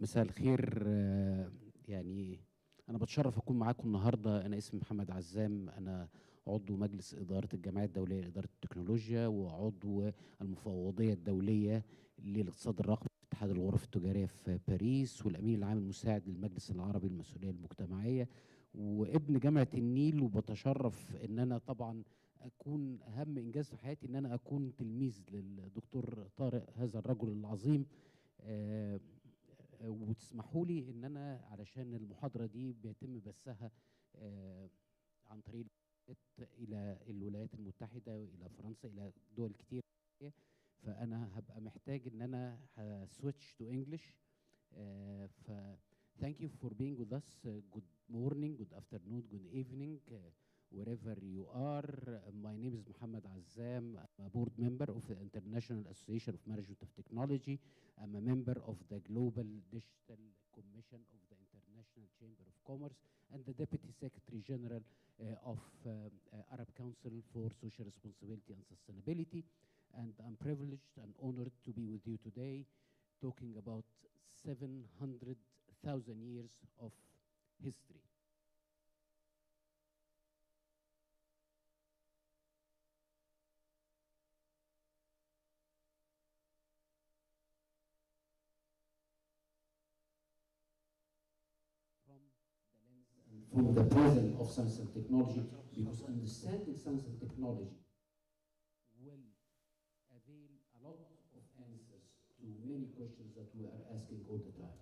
مساء الخير. يعني أنا بتشرف أكون معاكم النهاردة. أنا اسمي محمد عزام، أنا عضو مجلس إدارة الجمعية الدولية لإدارة التكنولوجيا وعضو المفوضية الدولية للاقتصاد الرقمي في اتحاد الغرف التجارية في باريس، والأمين العام المساعد للمجلس العربي للمسؤولية المجتمعية، وابن جامعة النيل. وبتشرف إن أنا طبعا أكون أهم إنجاز في حياتي إن أنا أكون تلميذ للدكتور طارق، هذا الرجل العظيم. آه، وتسمحوا لي ان انا علشان المحاضره دي بيتم بثها عن طريق الى الولايات المتحده والى فرنسا الى دول كتير، فانا هبقى محتاج ان انا هسويتش تو انجلش. ف thank you for being with us. Good morning, good afternoon, good evening, wherever you are. My name is Mohammed Azzam. I'm a board member of the International Association of Management of Technology. I'm a member of the Global Digital Commission of the International Chamber of Commerce and the Deputy Secretary General of Arab Council for Social Responsibility and Sustainability. And I'm privileged and honored to be with you today talking about 700,000 years of history. From the lens and from the present of science and technology, because understanding science and technology will avail a lot of answers to many questions that we are asking all the time.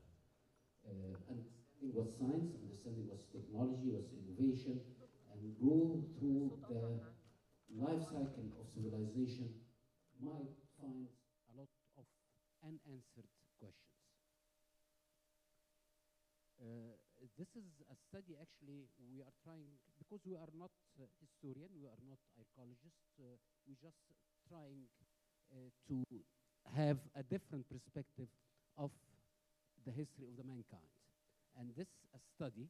Understanding what's science, understanding what's technology, what's innovation, and go through the life cycle of civilization might find a lot of unanswered questions. This is a study, actually, we are trying, because we are not historian, we are not archaeologists, we just trying to have a different perspective of the history of the mankind. And this a study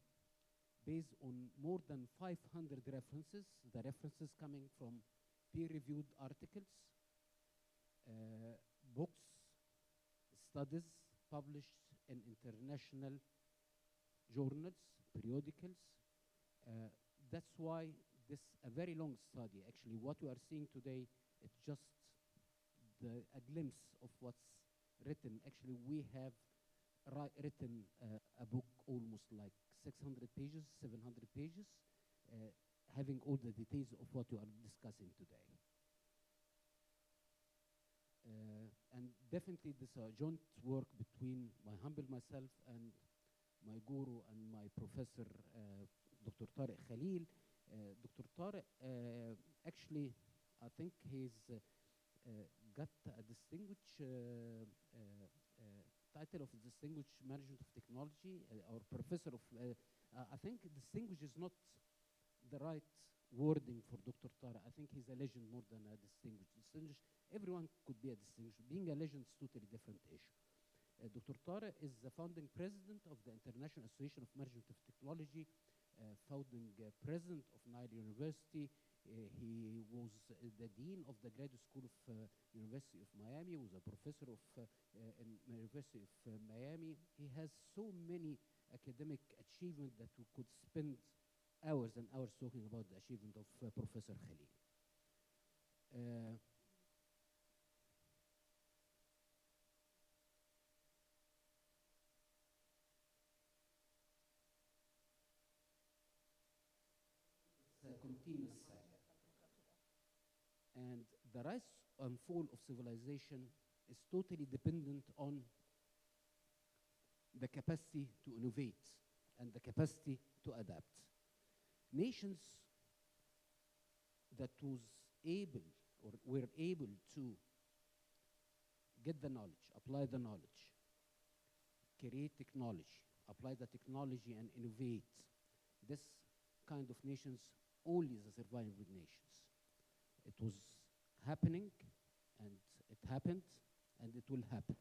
based on more than 500 references, the references coming from peer-reviewed articles, books, studies published in international journals, periodicals. That's why this a very long study. Actually, what we are seeing today, it's just a glimpse of what's written. Actually, we have written a book almost like 600 pages, 700 pages, having all the details of what we are discussing today. And definitely this is a joint work between my humble myself and my guru and my professor, Dr. Tarek Khalil. Dr. Tarek, actually, I think he's got a distinguished title of Distinguished Management of Technology, or Professor of, I think distinguished is not the right wording for Dr. Tarek. I think he's a legend more than a distinguished. Distinguished, everyone could be a distinguished. Being a legend is totally different issue. Dr. Tarek is the founding president of the International Association of Management of Technology, founding president of Nile University. He was the dean of the graduate school of University of Miami. He was a professor of in University of Miami. He has so many academic achievements that we could spend hours and hours talking about the achievement of Professor Khalil. A continuous cycle. And the rise and fall of civilization is totally dependent on the capacity to innovate and the capacity to adapt. Nations that was able or were able to get the knowledge, apply the knowledge, create technology, apply the technology and innovate, this kind of nations only the surviving nations. It was happening, and it happened, and it will happen.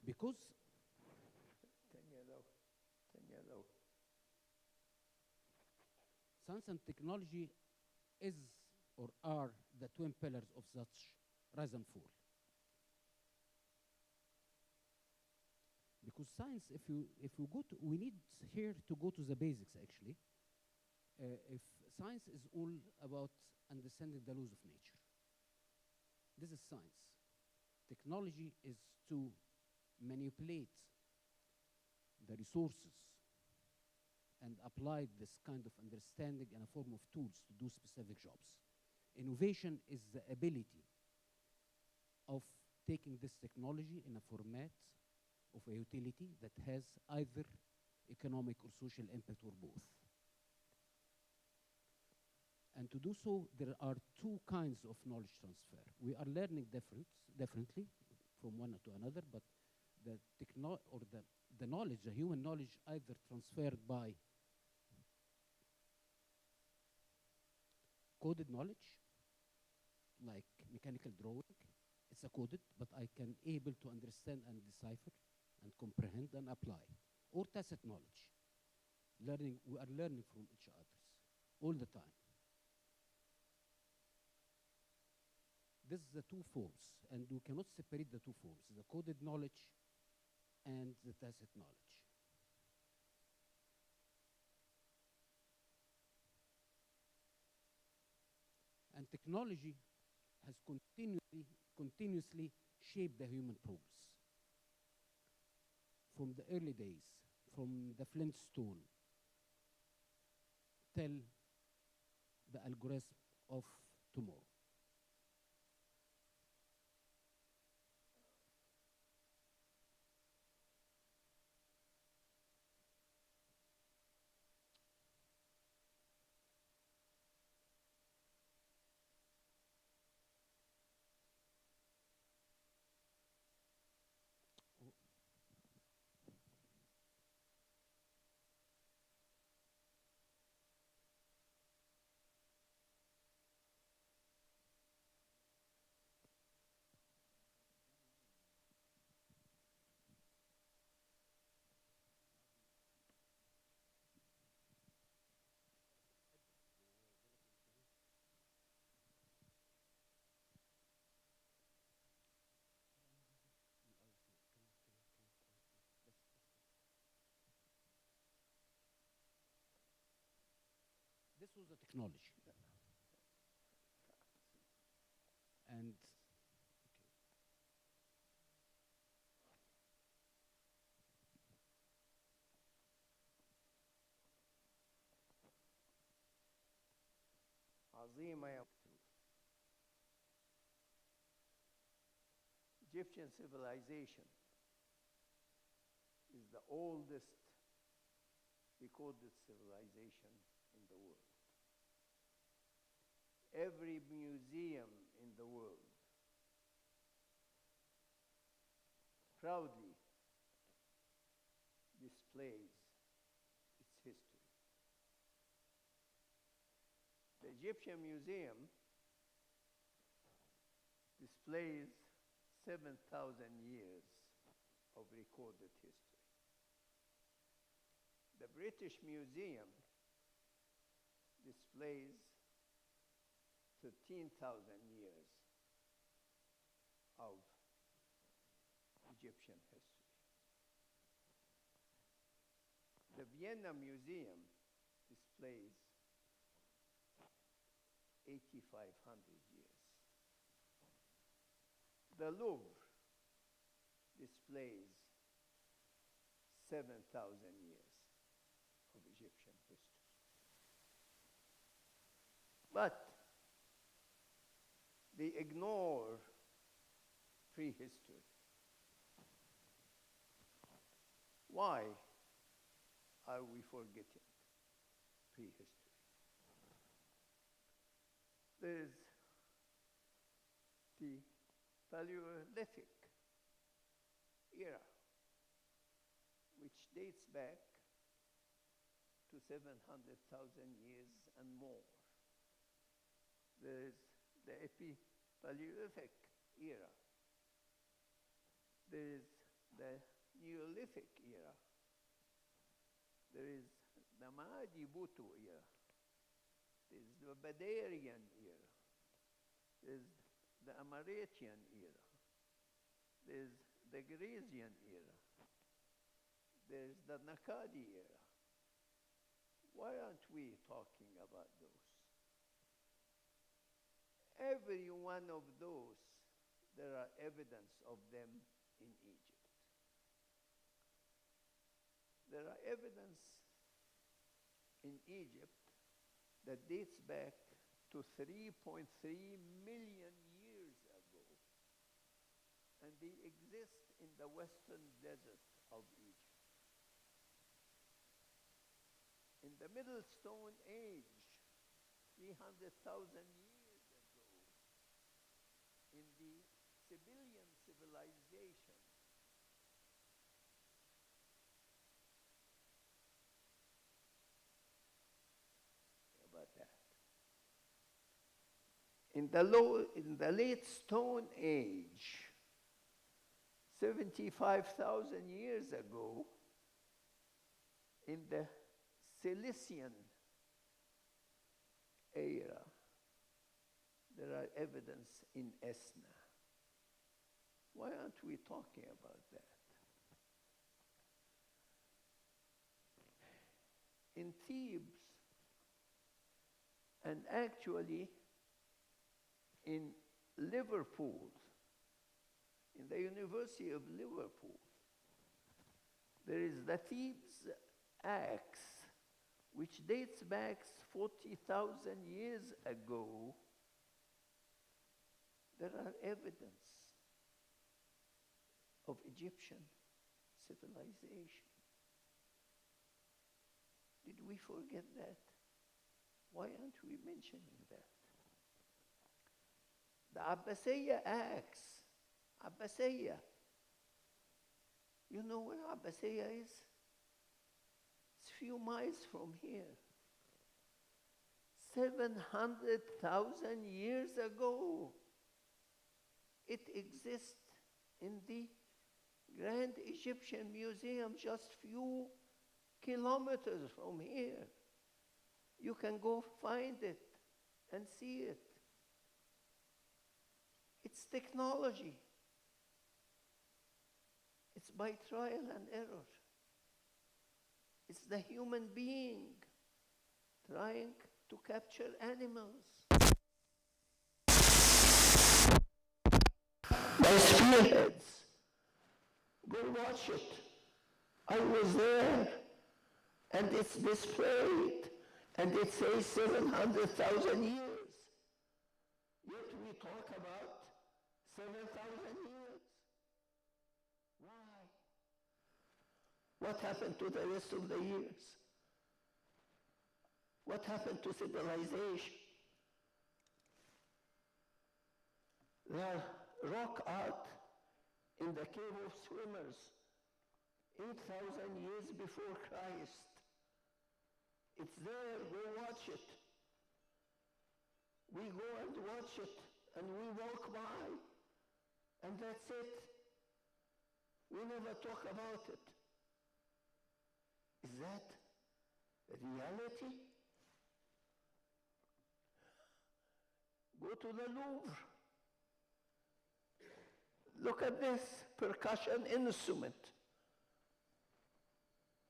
Because science and technology is or are the twin pillars of such rise and fall. because science, if you go to, we need here to go to the basics actually. If science is all about understanding the laws of nature, this is science. Technology is to manipulate the resources and apply this kind of understanding in a form of tools to do specific jobs. Innovation is the ability of taking this technology in a format of a utility that has either economic or social impact or both. And to do so, there are two kinds of knowledge transfer. We are learning differently from one to another, but the knowledge, the human knowledge, either transferred by coded knowledge, like mechanical drawing. It's a coded, but I can able to understand and decipher and comprehend and apply. Or tacit knowledge. Learning, we are learning from each other all the time. This is the two forms, and we cannot separate the two forms, the coded knowledge and the tacit knowledge. And technology has continuously shaped the human progress. From the early days, from the Flintstone till the algorithm of tomorrow. This was the technology. And عظيمة يا Egyptian civilization is the oldest recorded civilization in the world. Every museum in the world proudly displays its history. The Egyptian Museum displays 7,000 years of recorded history. The British Museum displays 13,000 years of Egyptian history. The Vienna Museum displays 8,500 years. The Louvre displays 7,000 years of Egyptian history. But they ignore prehistory. Why are we forgetting prehistory? There's the Paleolithic era, which dates back to 700,000 years and more. There's the Epi-Paleolithic era. There's the Neolithic era. There is the Mahdi Butu era. There's the Badarian era. There's the Amaratian era. There's the Grecian era. there's the Nakadi era. Why aren't we talking about those? Every one of those, there are evidence of them in Egypt. There are evidence in Egypt that dates back to 3.3 million years ago, and they exist in the western desert of Egypt. In the Middle Stone Age, 300,000 years ago, in the Sibyllian civilization, about that. In the late Stone Age, 75,000 years ago, in the Cilician era, there are evidence in Esna. Why aren't we talking about that? In Thebes, and actually in Liverpool, in the University of Liverpool, there is the Thebes axe, which dates back 40,000 years ago. There are evidence of Egyptian civilization. Did we forget that? Why aren't we mentioning that? The Abbasiyya axe, Abbasiyya. You know where Abbasiyya is? It's a few miles from here. 700,000 years ago. It exists in the Grand Egyptian Museum, just few kilometers from here. You can go find it and see it. It's technology. It's by trial and error. It's the human being trying to capture animals. By spearheads. Go watch it. I was there, and it's displayed, and it says 700,000 years. Yet we talk about 7,000 years. Why? What happened to the rest of the years? What happened to civilization? There rock art in the Cave of Swimmers, 8,000 years before Christ. It's there, go watch it. We go and watch it, and we walk by, and that's it. We never talk about it. Is that reality? Go to the Louvre. Look at this percussion instrument.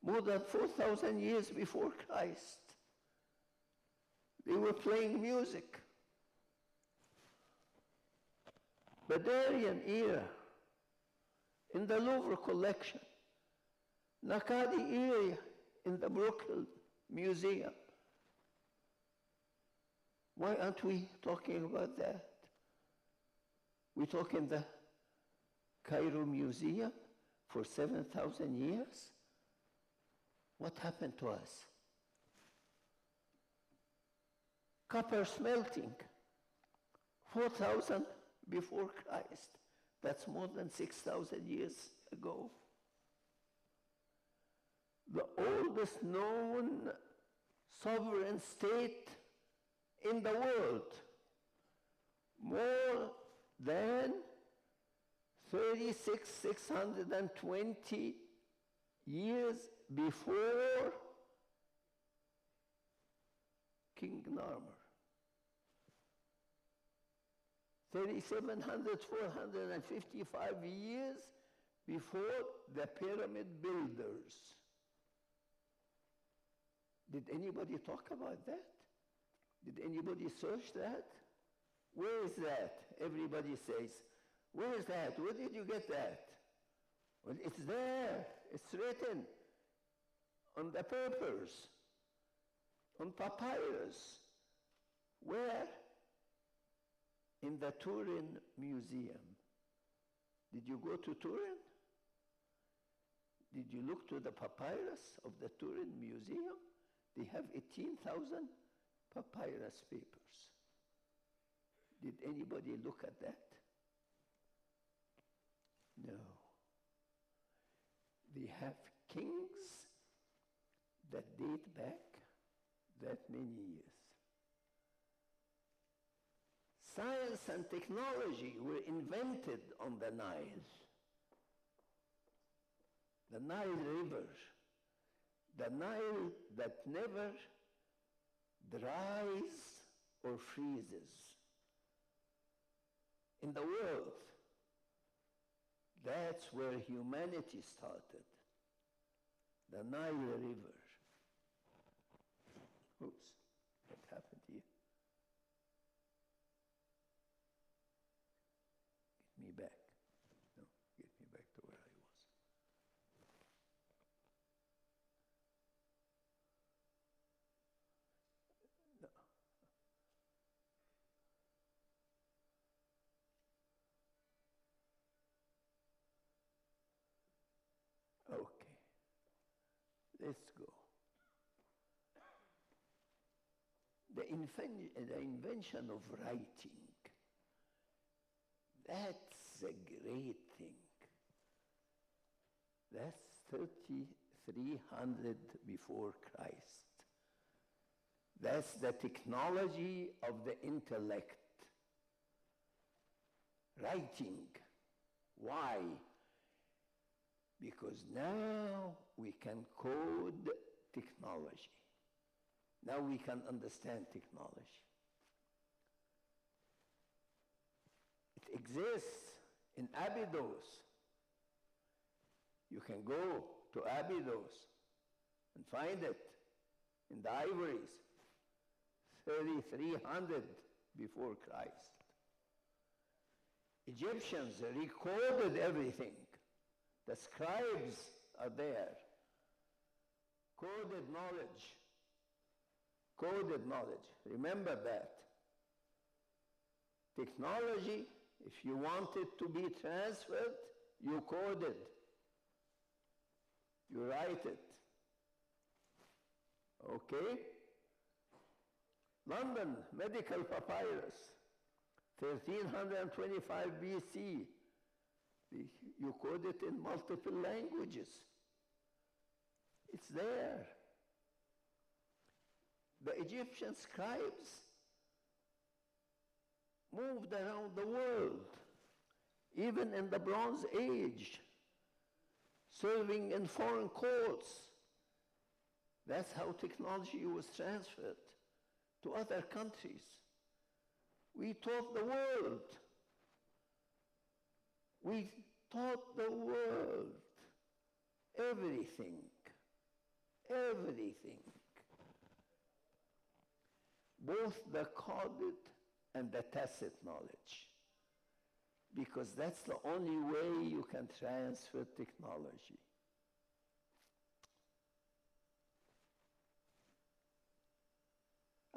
More than 4,000 years before Christ. They were playing music. Badarian era, in the Louvre collection. Nakadi area in the Brooklyn Museum. Why aren't we talking about that? We talk in the Cairo Museum for 7,000 years. What happened to us? Copper smelting, 4,000 before Christ. That's more than 6,000 years ago. The oldest known sovereign state in the world, more than 620 years before King Narmer. 455 years before the pyramid builders. Did anybody talk about that? Did anybody search that? Where is that? Everybody says, where is that? Where did you get that? Well, it's there. It's written on the papers, on papyrus. Where? In the Turin Museum. Did you go to Turin? Did you look to the papyrus of the Turin Museum? They have 18,000 papyrus papers. Did anybody look at that? No. They have kings that date back that many years. Science and technology were invented on the Nile. The Nile River, the Nile that never dries or freezes in the world. That's where humanity started, the Nile River. Oops, what happened here? Get me back. No, get me back to where I was. No. Okay, let's go. The invention of writing, that's a great thing. That's 3,300 before Christ. That's the technology of the intellect. Writing. Why? Because now we can code technology. Now we can understand technology. It exists in Abydos. You can go to Abydos and find it in the ivories, 3,300 before Christ. Egyptians recorded everything. The scribes are there. Coded knowledge. Coded knowledge. Remember that. Technology, if you want it to be transferred, you code it. You write it. Okay? London, medical papyrus, 1325 BC. You code it in multiple languages. It's there. The Egyptian scribes moved around the world, even in the Bronze Age, serving in foreign courts. That's how technology was transferred to other countries. We taught the world. We taught the world everything, everything. Both the coded and the tacit knowledge, because that's the only way you can transfer technology.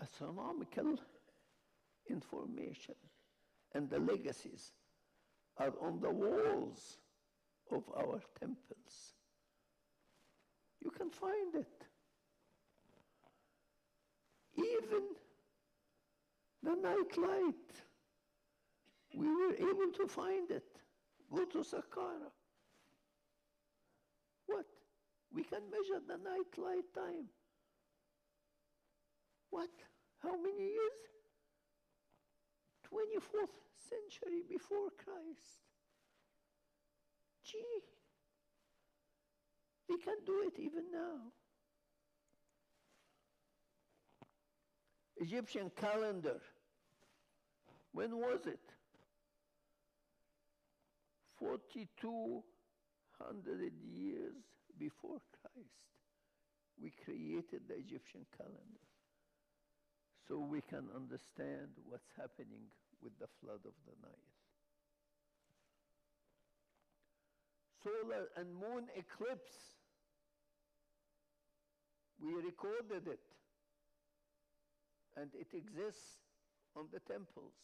Astronomical information and the legacies are on the walls of our temples. You can find it. Even the night light, we were able to find it. Go to Saqqara. What? We can measure the night light time. What? How many years? 24th century before Christ. Gee, they can do it even now. Egyptian calendar. When was it? 4,200 100 years before Christ, we created the Egyptian calendar so we can understand what's happening with the flood of the Nile. Solar and moon eclipse, we recorded it, and it exists on the temples.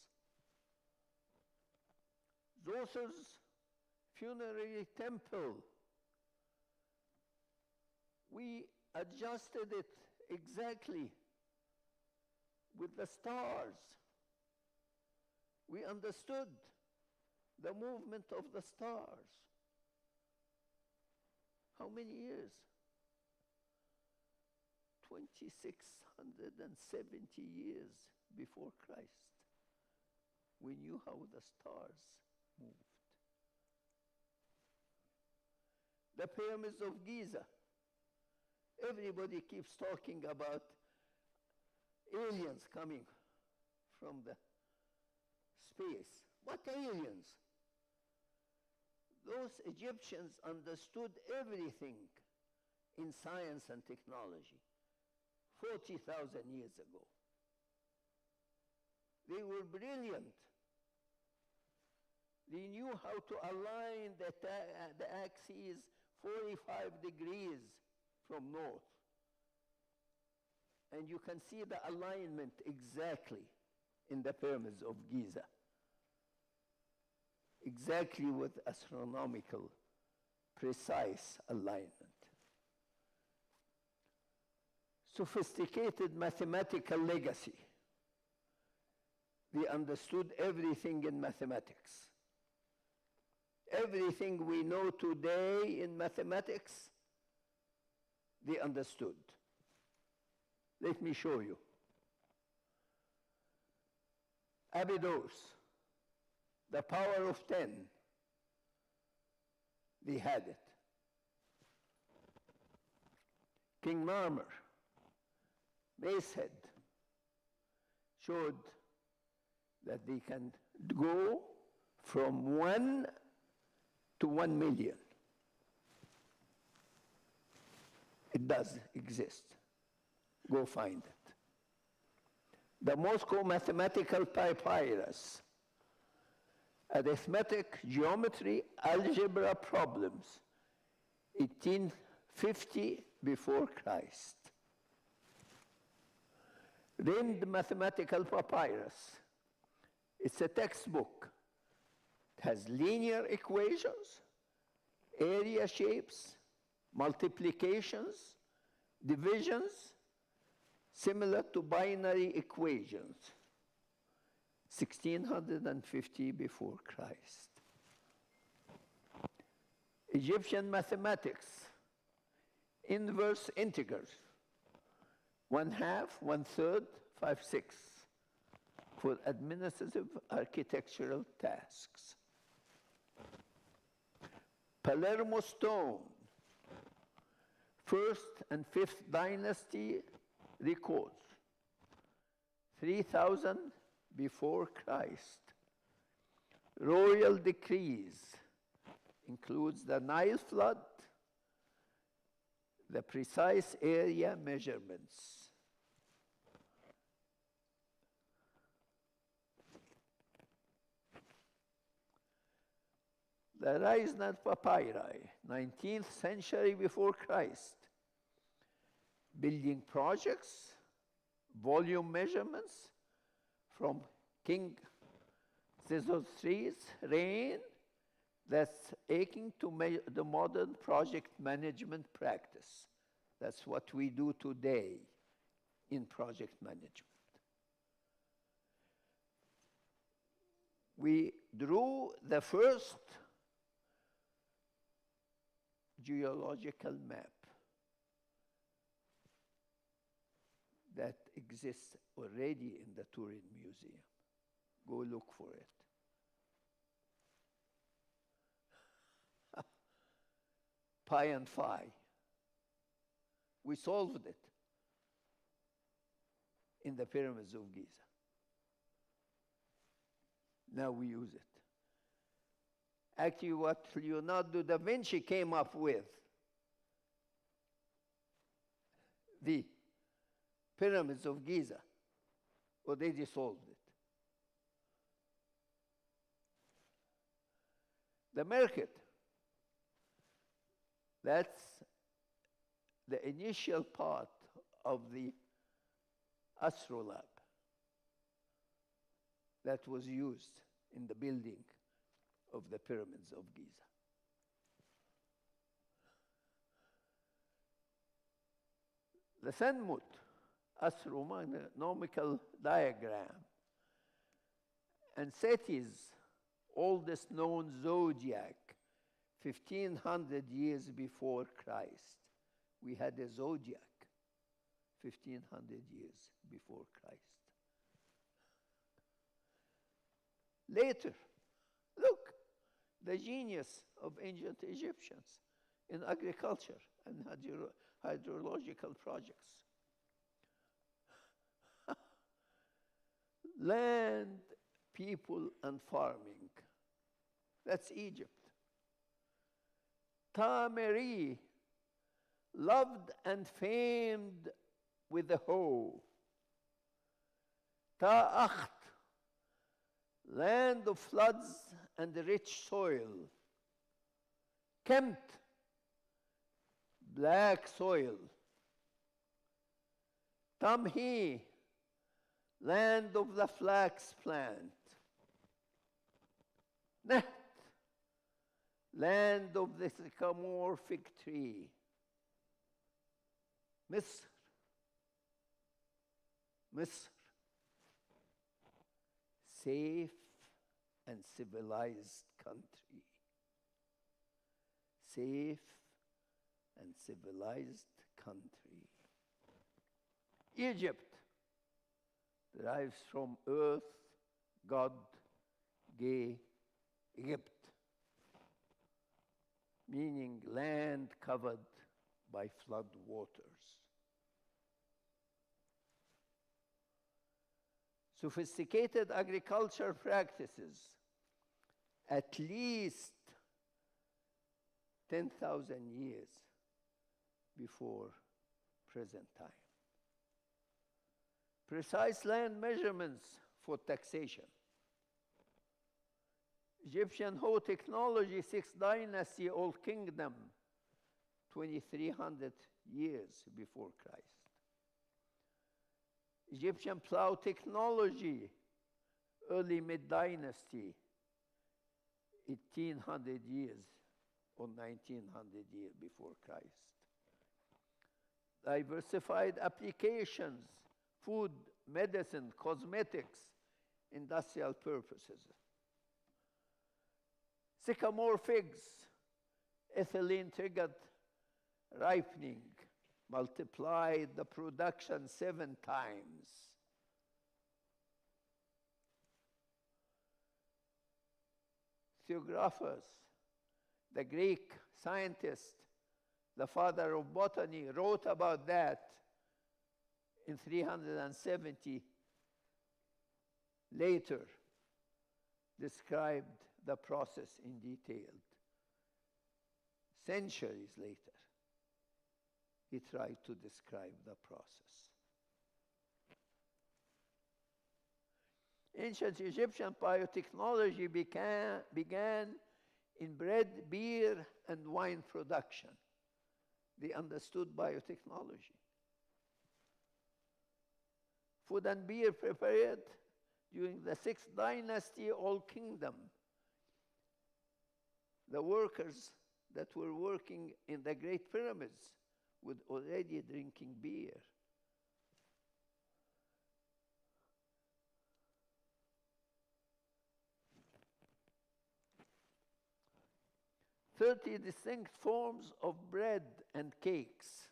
Zeus's funerary temple, we adjusted it exactly with the stars. We understood the movement of the stars. How many years? 2,670 years before Christ. We knew how the stars moved. The pyramids of Giza. Everybody keeps talking about aliens coming from the space. What aliens? Those Egyptians understood everything in science and technology 40,000 years ago. They were brilliant. They knew how to align the axes 45 degrees from north. And you can see the alignment exactly in the pyramids of Giza. Exactly with astronomical, precise alignment. Sophisticated mathematical legacy. They understood everything in mathematics. Everything we know today in mathematics, they understood. Let me show you. Abydos, the power of 10, they had it. King Marmor, Macehead, showed that they can go from 1 to 1 million. It does exist. Go find it. The Moscow Mathematical Papyrus, arithmetic, geometry, algebra problems, 1850 before Christ. Rimmed Mathematical Papyrus. It's a textbook. It has linear equations, area shapes, multiplications, divisions, similar to binary equations. 1650 before Christ. Egyptian mathematics, inverse integers, 1/2, 1/3, 5/6, for administrative architectural tasks. Palermo stone, 1st and 5th dynasty records, 3000 before Christ. Royal decrees includes the Nile flood, the precise area measurements. The Reisner papyri, 19th century before Christ. Building projects, volume measurements from King Sesostris' reign that's akin to the modern project management practice. That's what we do today in project management. We drew the first geological map that exists already in the Turin Museum. Go look for it. Pi and phi. We solved it in the pyramids of Giza. Now we use it. Actually, what Leonardo da Vinci came up with, the pyramids of Giza, already solved it. The market, that's the initial part of the astrolabe that was used in the building of the pyramids of Giza. The Senmut astronomical diagram and Seti's oldest known zodiac, 1500 years before Christ. We had a zodiac 1500 years before Christ. Later, look, the genius of ancient Egyptians in agriculture and hydrological projects. Land, people, and farming. That's Egypt. Tameri, loved and famed with the hoe. Ta'akht, land of floods and rich soil. Kemt, black soil. Tamhi, land of the flax plant. Naht, land of the sycamore fig tree. Misr, Misr, safe and civilized country. Safe and civilized country. Egypt derives from earth, God, Ge, Egypt, meaning land covered by flood waters. Sophisticated agriculture practices, at least 10,000 years before present time. Precise land measurements for taxation. Egyptian hoe technology, 6th dynasty, Old Kingdom, 2300 years before Christ. Egyptian plow technology, early mid-dynasty, 1800 years or 1900 years before Christ. Diversified applications, food, medicine, cosmetics, industrial purposes. Sycamore figs, ethylene triggered ripening, multiplied the production 7 times. Theographus, the Greek scientist, the father of botany, wrote about that in 370. Later, described the process in detail. Centuries later, he tried to describe the process. Ancient Egyptian biotechnology began in bread, beer, and wine production. They understood biotechnology. Food and beer prepared during the 6th dynasty, Old Kingdom. The workers that were working in the Great Pyramids were already drinking beer. "30 distinct forms of bread and cakes.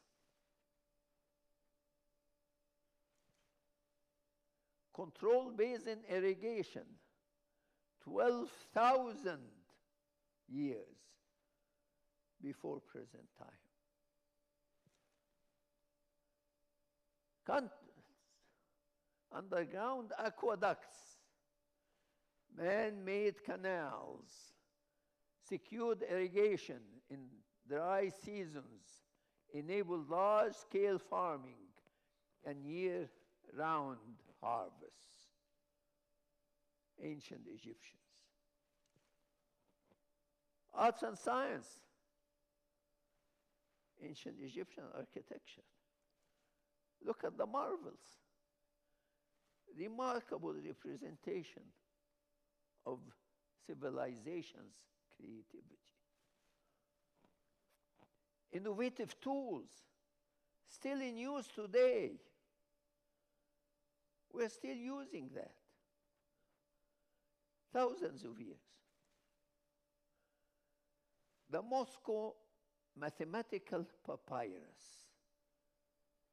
Controlled basin irrigation, 12,000 years before present time. Underground aqueducts, man-made canals, secured irrigation in dry seasons, enabled large-scale farming and year-round harvests. Ancient Egyptians. Arts and science. Ancient Egyptian architecture. Look at the marvels. Remarkable representation of civilization's creativity. Innovative tools, still in use today. We're still using that. Thousands of years. The Moscow mathematical papyrus.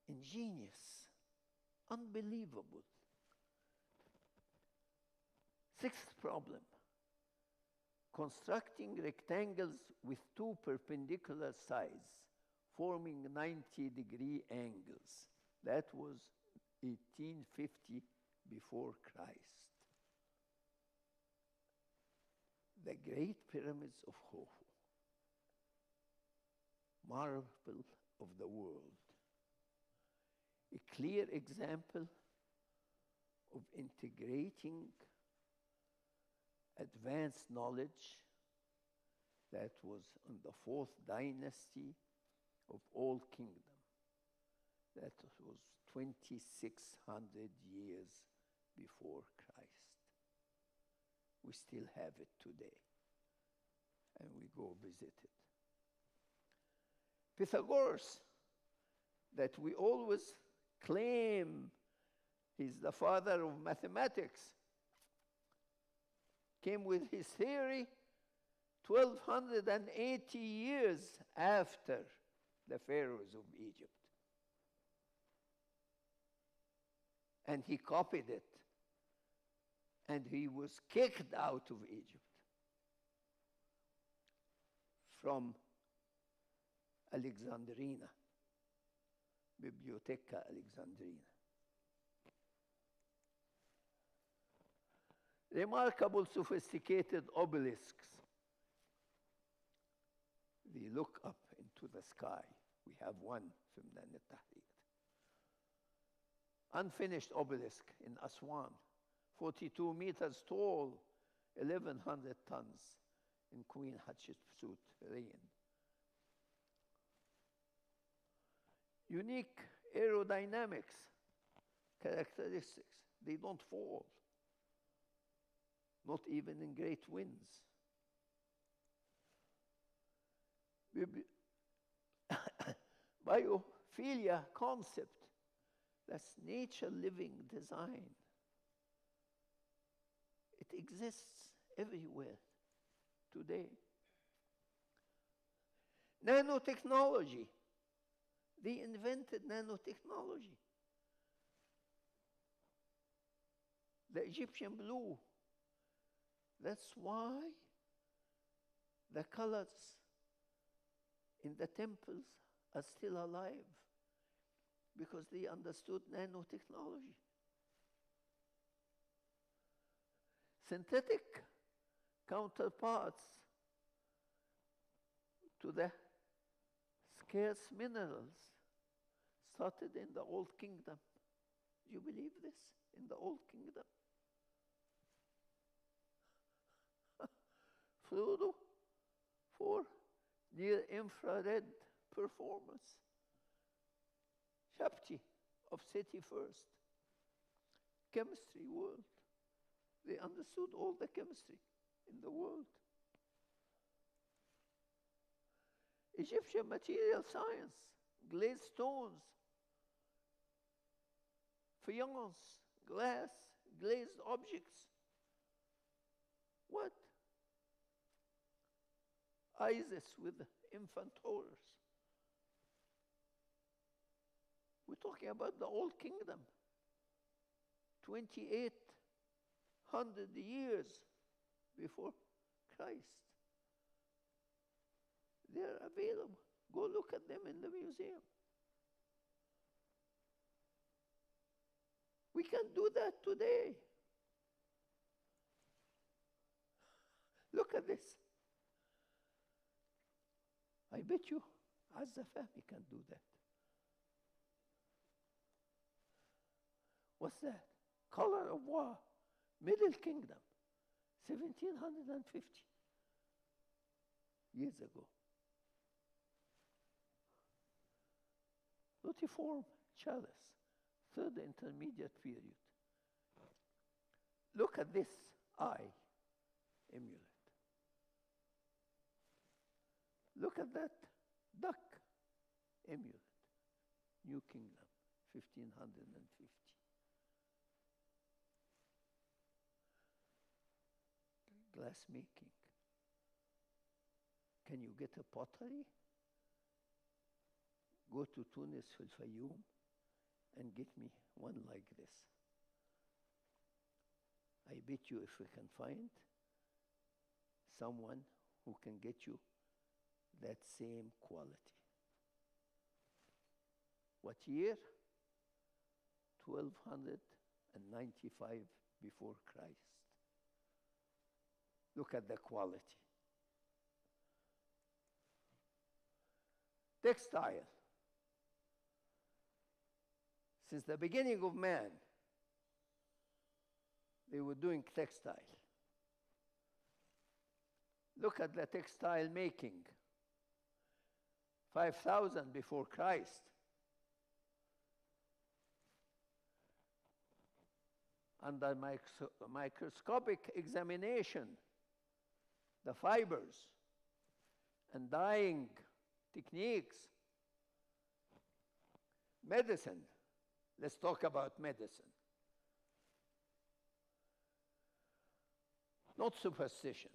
Ingenious, unbelievable. Sixth problem. Constructing rectangles with two perpendicular sides, forming 90-degree angles. That was 1850 before Christ. The Great Pyramids of Khufu, marvel of the world. A clear example of integrating advanced knowledge that was in the fourth dynasty of Old Kingdom. That was 2,600 years before Christ. We still have it today, and we go visit it. Pythagoras, that we always claim he's the father of mathematics, came with his theory 1,280 years after the pharaohs of Egypt. And he copied it. And he was kicked out of Egypt from Alexandrina, Bibliotheca Alexandrina. Remarkable sophisticated obelisks. They look up into the sky. We have one from the Tahrir. Unfinished obelisk in Aswan, 42 meters tall, 1,100 tons in Queen Hatshepsut reign. Unique aerodynamics characteristics. They don't fall, not even in great winds. Biophilia concept, that's nature living design. It exists everywhere today. Nanotechnology. They invented nanotechnology. The Egyptian blue. That's why the colors in the temples are still alive, because they understood nanotechnology. Synthetic counterparts to the scarce minerals started in the Old Kingdom. Do you believe this? In the Old Kingdom? Fluoro for near-infrared performance. Shabti of City First. Chemistry world. They understood all the chemistry in the world. Egyptian material science, glazed stones, faience, glass, glazed objects. What? Isis with infant horrors. We're talking about the Old Kingdom. 2,800 years before Christ. They're available. Go look at them in the museum. We can do that today. Look at this. I bet you Azza Fahmi can do that. What's that? Color of War, Middle Kingdom, 1750 years ago. Lutiform chalice, third intermediate period. Look at this eye amulet. Look at that duck amulet, New Kingdom, 1550. Glass making. Can you get a pottery? Go to Tunis, Fil Fayoum, and get me one like this. I bet you if we can find someone who can get you that same quality. What year? 1295 before Christ. Look at the quality. Textile. Since the beginning of man, they were doing textile. Look at the textile making. 5,000 before Christ. Under microscopic examination, the fibers and dyeing techniques. Medicine. Let's talk about medicine. Not superstition,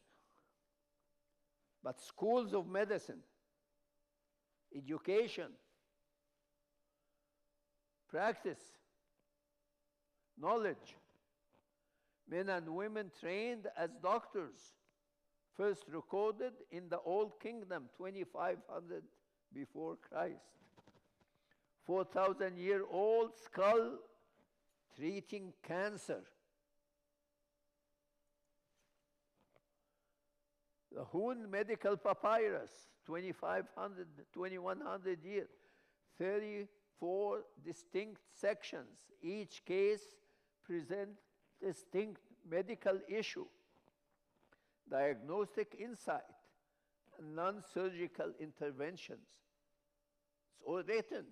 but schools of medicine, education, practice, knowledge. Men and women trained as doctors, first recorded in the Old Kingdom, 2500 before Christ. 4,000-year-old skull treating cancer. The Hun medical papyrus, 2,500, 2,100 years, 34 distinct sections. Each case presents distinct medical issue, diagnostic insight, and non-surgical interventions. It's all written.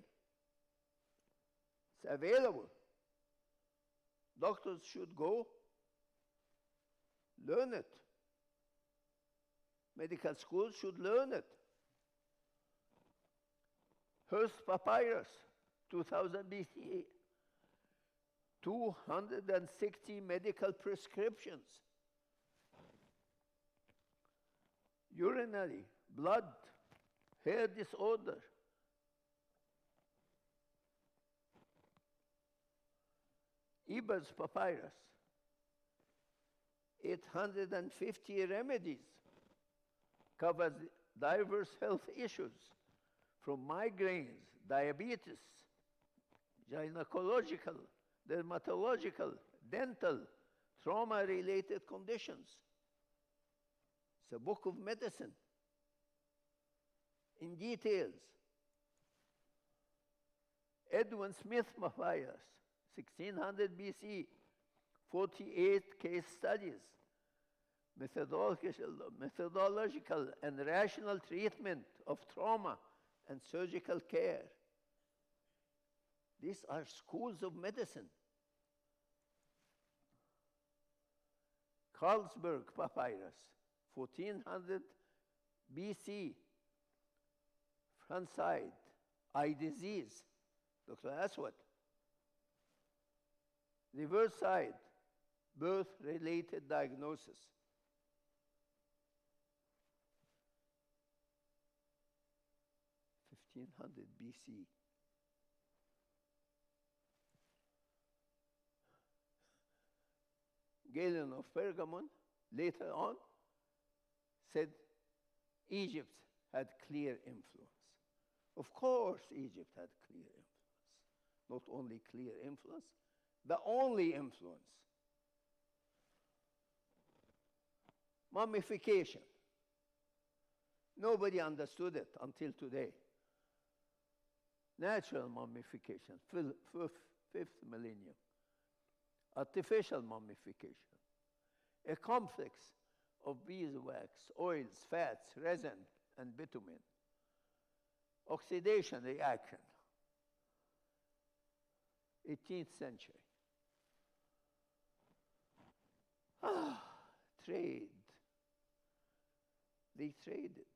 It's available. Doctors should go learn it. Medical schools should learn it. Hearst Papyrus, 2000 BCE. 260 medical prescriptions. Urinary, blood, hair disorder. Eber's Papyrus, 850 remedies, covers diverse health issues from migraines, diabetes, gynecological, dermatological, dental, trauma-related conditions. It's a book of medicine in details. Edwin Smith Papyrus, 1600 BC, 48 case studies, methodological and rational treatment of trauma and surgical care. These are schools of medicine. Carlsberg Papyrus, 1400 BC, front side, eye disease, Dr. Aswad. Reverse side, birth-related diagnosis. BC. Galen of Pergamon later on said Egypt had clear influence. Of course, Egypt had clear influence. Not only clear influence, the only influence. Mummification. Nobody understood it until today. Natural mummification, fifth millennium. Artificial mummification, a complex of beeswax, oils, fats, resin, and bitumen. Oxidation reaction, 18th century. Trade. They traded.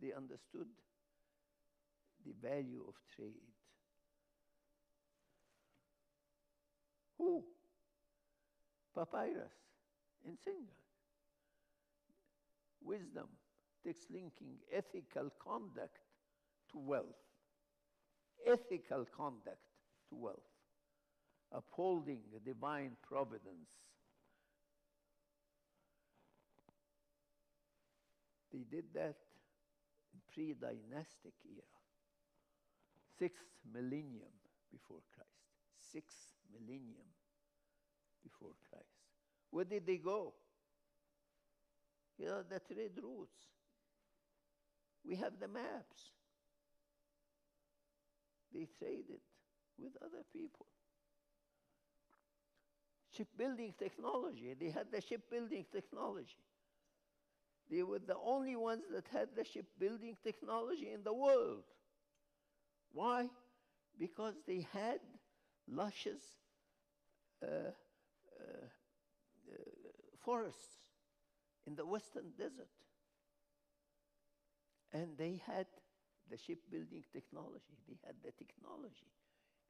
They understood the value of trade. Who? Papyrus in Singar. Wisdom, text linking ethical conduct to wealth. Ethical conduct to wealth. Upholding divine providence. They did that in pre-dynastic era. 6th millennium before Christ. 6th millennium before Christ. Where did they go? Here are the trade routes. We have the maps. They traded with other people. Shipbuilding technology. They had the shipbuilding technology. They were the only ones that had the shipbuilding technology in the world. Why? Because they had luscious forests in the western desert. And they had the shipbuilding technology. They had the technology.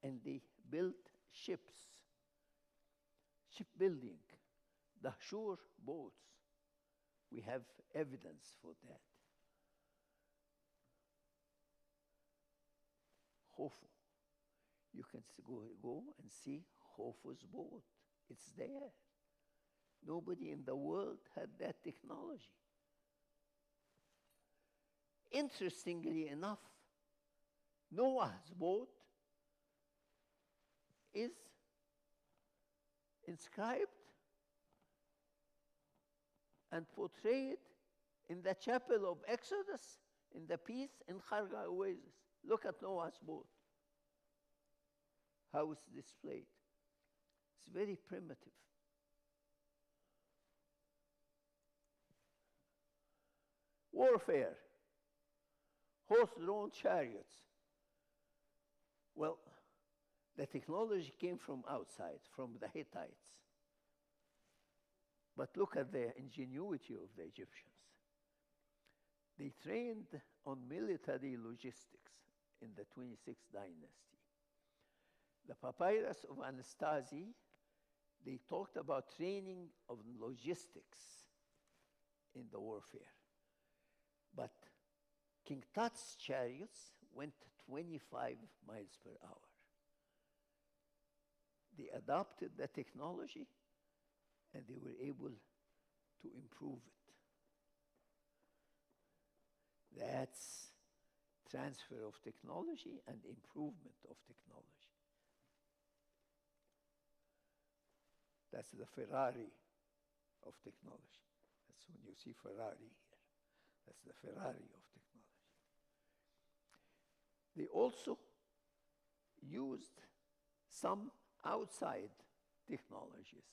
And they built ships. Shipbuilding, the shore boats. We have evidence for that. Hofu. You can go and see Hofu's boat. It's there. Nobody in the world had that technology. Interestingly enough, Noah's boat is inscribed and portrayed in the chapel of Exodus in the piece in Kharga Oasis. Look at Noah's boat. How it's displayed. It's very primitive. Warfare. Horse-drawn chariots. Well, the technology came from outside, from the Hittites. But look at the ingenuity of the Egyptians. They trained on military logistics in the 26th dynasty. The papyrus of Anastasi, they talked about training of logistics in the warfare. But King Tut's chariots went 25 miles per hour. They adopted the technology and they were able to improve it. That's transfer of technology and improvement of technology. That's the Ferrari of technology. That's when you see Ferrari here. That's the Ferrari of technology. They also used some outside technologies,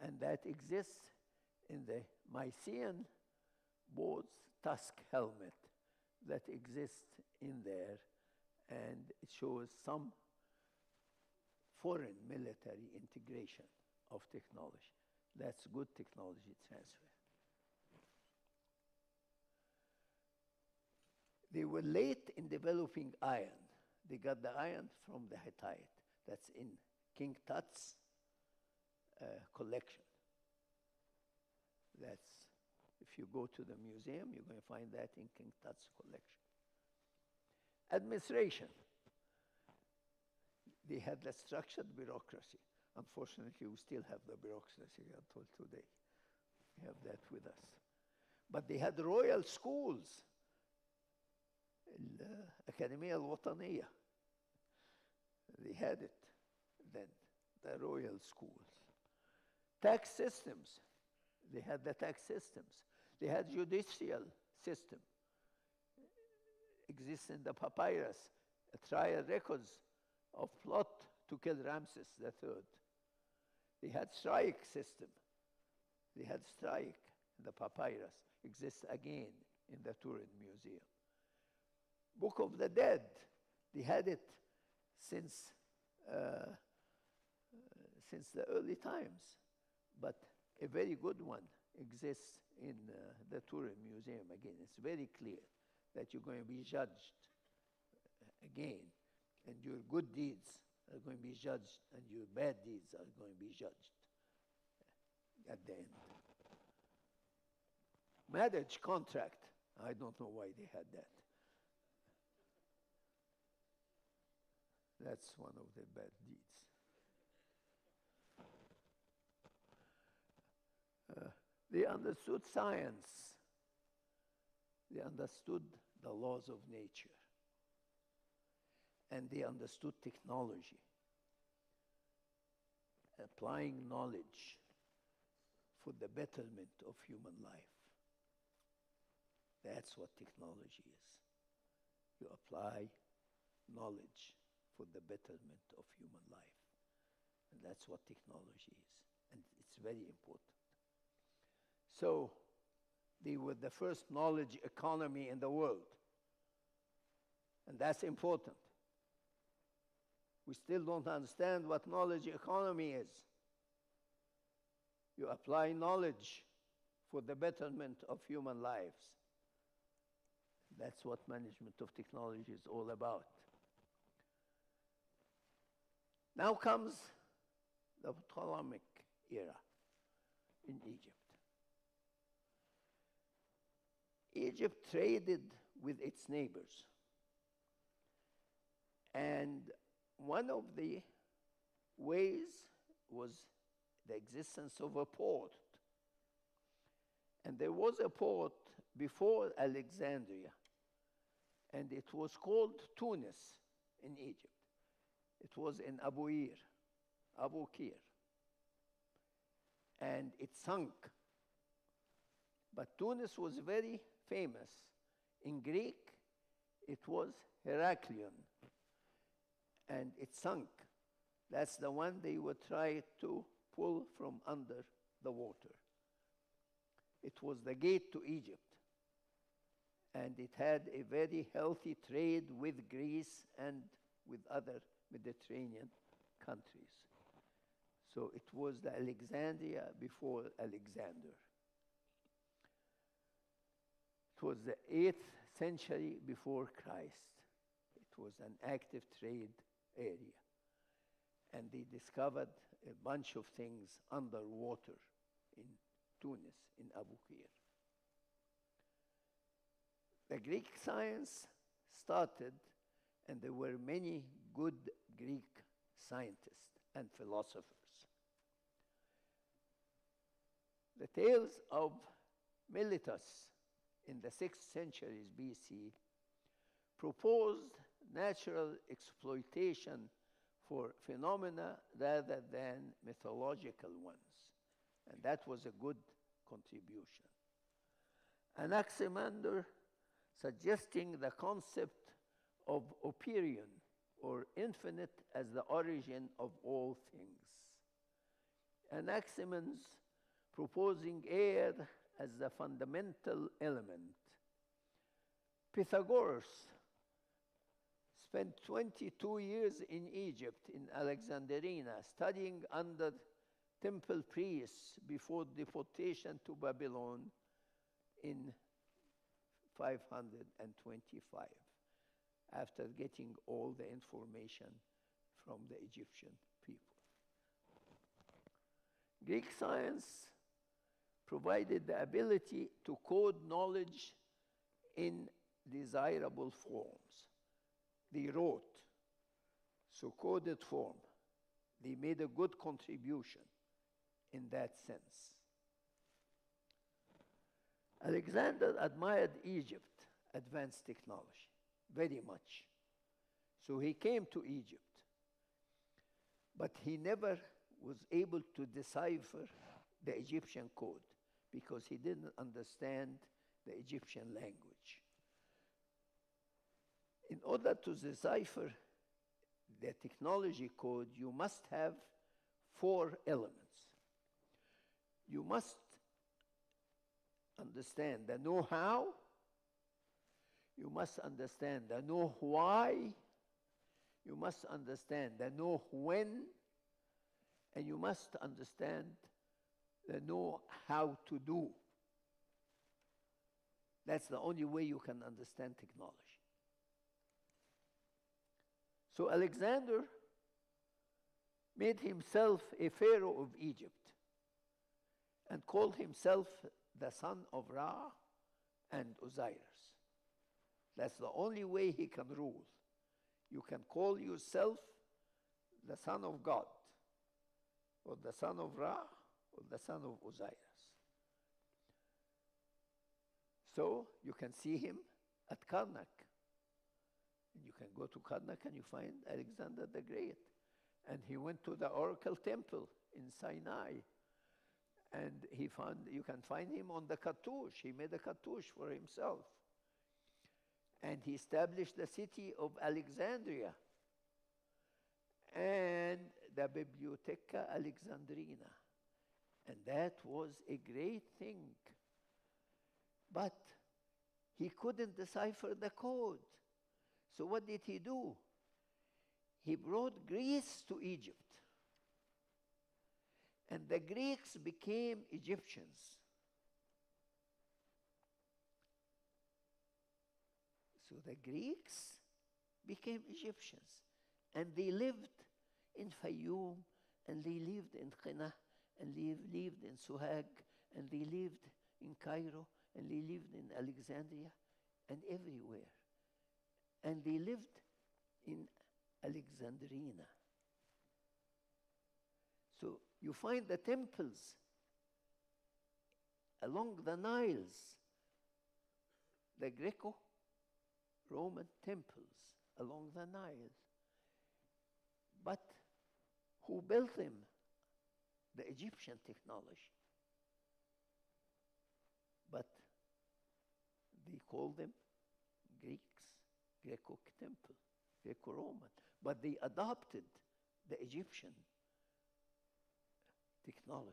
and that exists in the Mycenaean boat's tusk helmet that exists in there, and it shows some foreign military integration of technology. That's good technology transfer. They were late in developing iron. They got the iron from the Hittite. That's in King Tut's collection. That's, if you go to the museum, you're going to find that in King Tut's collection. Administration. They had the structured bureaucracy. Unfortunately, we still have the bureaucracy until today. We have that with us. But they had royal schools. الأكاديمية الوطنية. They had it then, the royal schools. Tax systems. They had the tax systems. They had judicial system. exists in the papyrus, trial records of plot to kill Ramses III. They had strike system. They had strike. The papyrus exists again in the Turin Museum. Book of the Dead, they had it since the early times, but a very good one exists in the Turin Museum again. It's very clear that you're going to be judged again, and your good deeds are going to be judged, and your bad deeds are going to be judged at the end. Marriage contract, I don't know why they had that. That's one of the bad deeds. They understood science. They understood the laws of nature. And they understood technology, applying knowledge for the betterment of human life. That's what technology is. You apply knowledge for the betterment of human life. And that's what technology is. And it's very important. So they were the first knowledge economy in the world. And that's important. We still don't understand what knowledge economy is. You apply knowledge for the betterment of human lives. That's what management of technology is all about. Now comes the Ptolemaic era in Egypt. Egypt traded with its neighbors. And one of the ways was the existence of a port. And there was a port before Alexandria, and it was called Tunis in Egypt. It was in Abu Qir. And it sunk. But Tunis was very famous. In Greek, it was Heraklion, and it sunk. That's the one they would try to pull from under the water. It was the gate to Egypt, and it had a very healthy trade with Greece and with other Mediterranean countries. So it was the Alexandria before Alexander. It was the 8th century before Christ. It was an active trade area. And they discovered a bunch of things underwater in Tunis, in Abu Qir. The Greek science started, and there were many good Greek scientists and philosophers. The tales of Miletus in the 6th centuries BC proposed natural exploitation for phenomena rather than mythological ones. And that was a good contribution. Anaximander suggesting the concept of operion, or infinite, as the origin of all things. Anaximenes proposing air as the fundamental element. Pythagoras spent 22 years in Egypt, in Alexandrina, studying under temple priests before deportation to Babylon in 525, after getting all the information from the Egyptian people. Greek science provided the ability to code knowledge in desirable forms. They wrote, so coded form. They made a good contribution in that sense. Alexander admired Egypt's advanced technology very much. So he came to Egypt, but he never was able to decipher the Egyptian code because he didn't understand the Egyptian language. In order to decipher the technology code, you must have 4 elements. You must understand the know-how, you must understand the know-why, you must understand the know-when, and you must understand the know-how to do. That's the only way you can understand technology. So Alexander made himself a pharaoh of Egypt and called himself the son of Ra and Osiris. That's the only way he can rule. You can call yourself the son of God, or the son of Ra, or the son of Osiris. So you can see him at Karnak. And you can go to Karnak and you find Alexander the Great. And he went to the Oracle Temple in Sinai. And you can find him on the cartouche. He made a cartouche for himself. And he established the city of Alexandria and the Bibliotheca Alexandrina. And that was a great thing. But he couldn't decipher the code. So what did he do? He brought Greece to Egypt. And the Greeks became Egyptians. So the Greeks became Egyptians. And they lived in Fayoum, and they lived in Qina, and they lived in Suhag, and they lived in Cairo, and they lived in Alexandria, and everywhere. And they lived in Alexandrina. So you find the temples along the Niles, the Greco-Roman temples along the Nile. But who built them? The Egyptian technology. But they call them Greeks, Greco-Temple, Greco-Roman. But they adopted the Egyptian technology.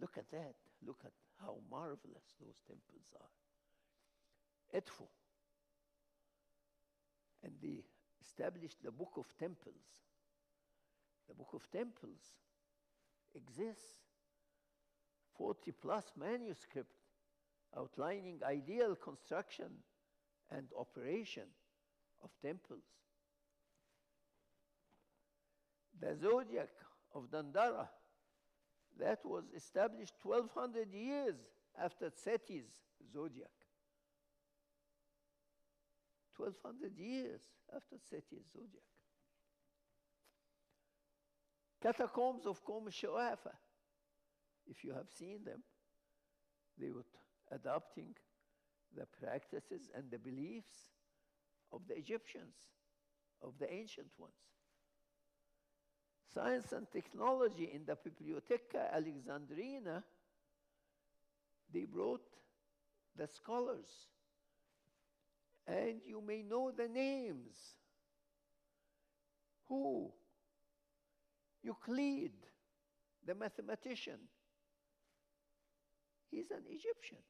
Look at that. Look at how marvelous those temples are. Edfu. And they established the Book of Temples. The Book of Temples exists, 40 plus manuscript outlining ideal construction and operation of temples. The zodiac of Dandara, that was established 1200 years after Seti's zodiac. 1200 years after Seti's zodiac. Catacombs of Qom Shu'afa, if you have seen them, they were adopting the practices and the beliefs of the Egyptians, of the ancient ones. Science and technology in the Bibliotheca Alexandrina, they brought the scholars. And you may know the names. Who? Euclid, the mathematician. He's an Egyptian.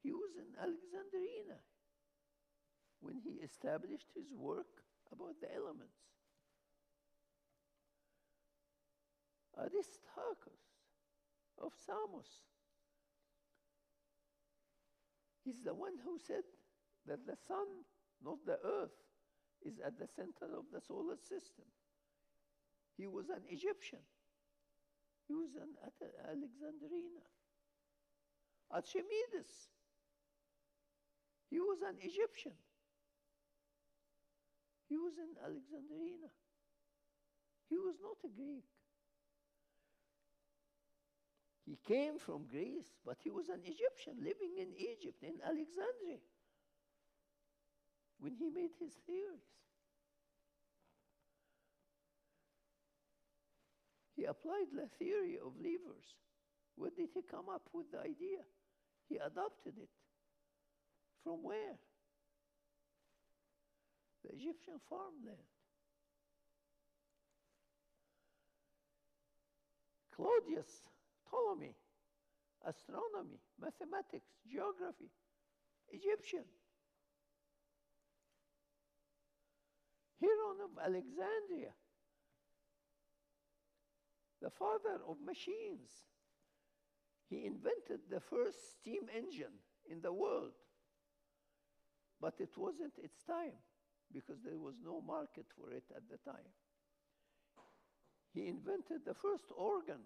He was in Alexandrina when he established his work about the elements. Aristarchus of Samos. He's the one who said that the sun, not the earth, is at the center of the solar system. He was an Egyptian. He was at Alexandrina. Archimedes. He was an Egyptian. He was in Alexandrina. He was not a Greek. He came from Greece, but he was an Egyptian living in Egypt, in Alexandria, when he made his theories. He applied the theory of levers. Where did he come up with the idea? He adopted it From where? The Egyptian farmland. Claudius, Ptolemy, astronomy, mathematics, geography, Egyptian. Hieron of Alexandria, the father of machines. He invented the first steam engine in the world, but it wasn't its time because there was no market for it at the time. He invented the first organ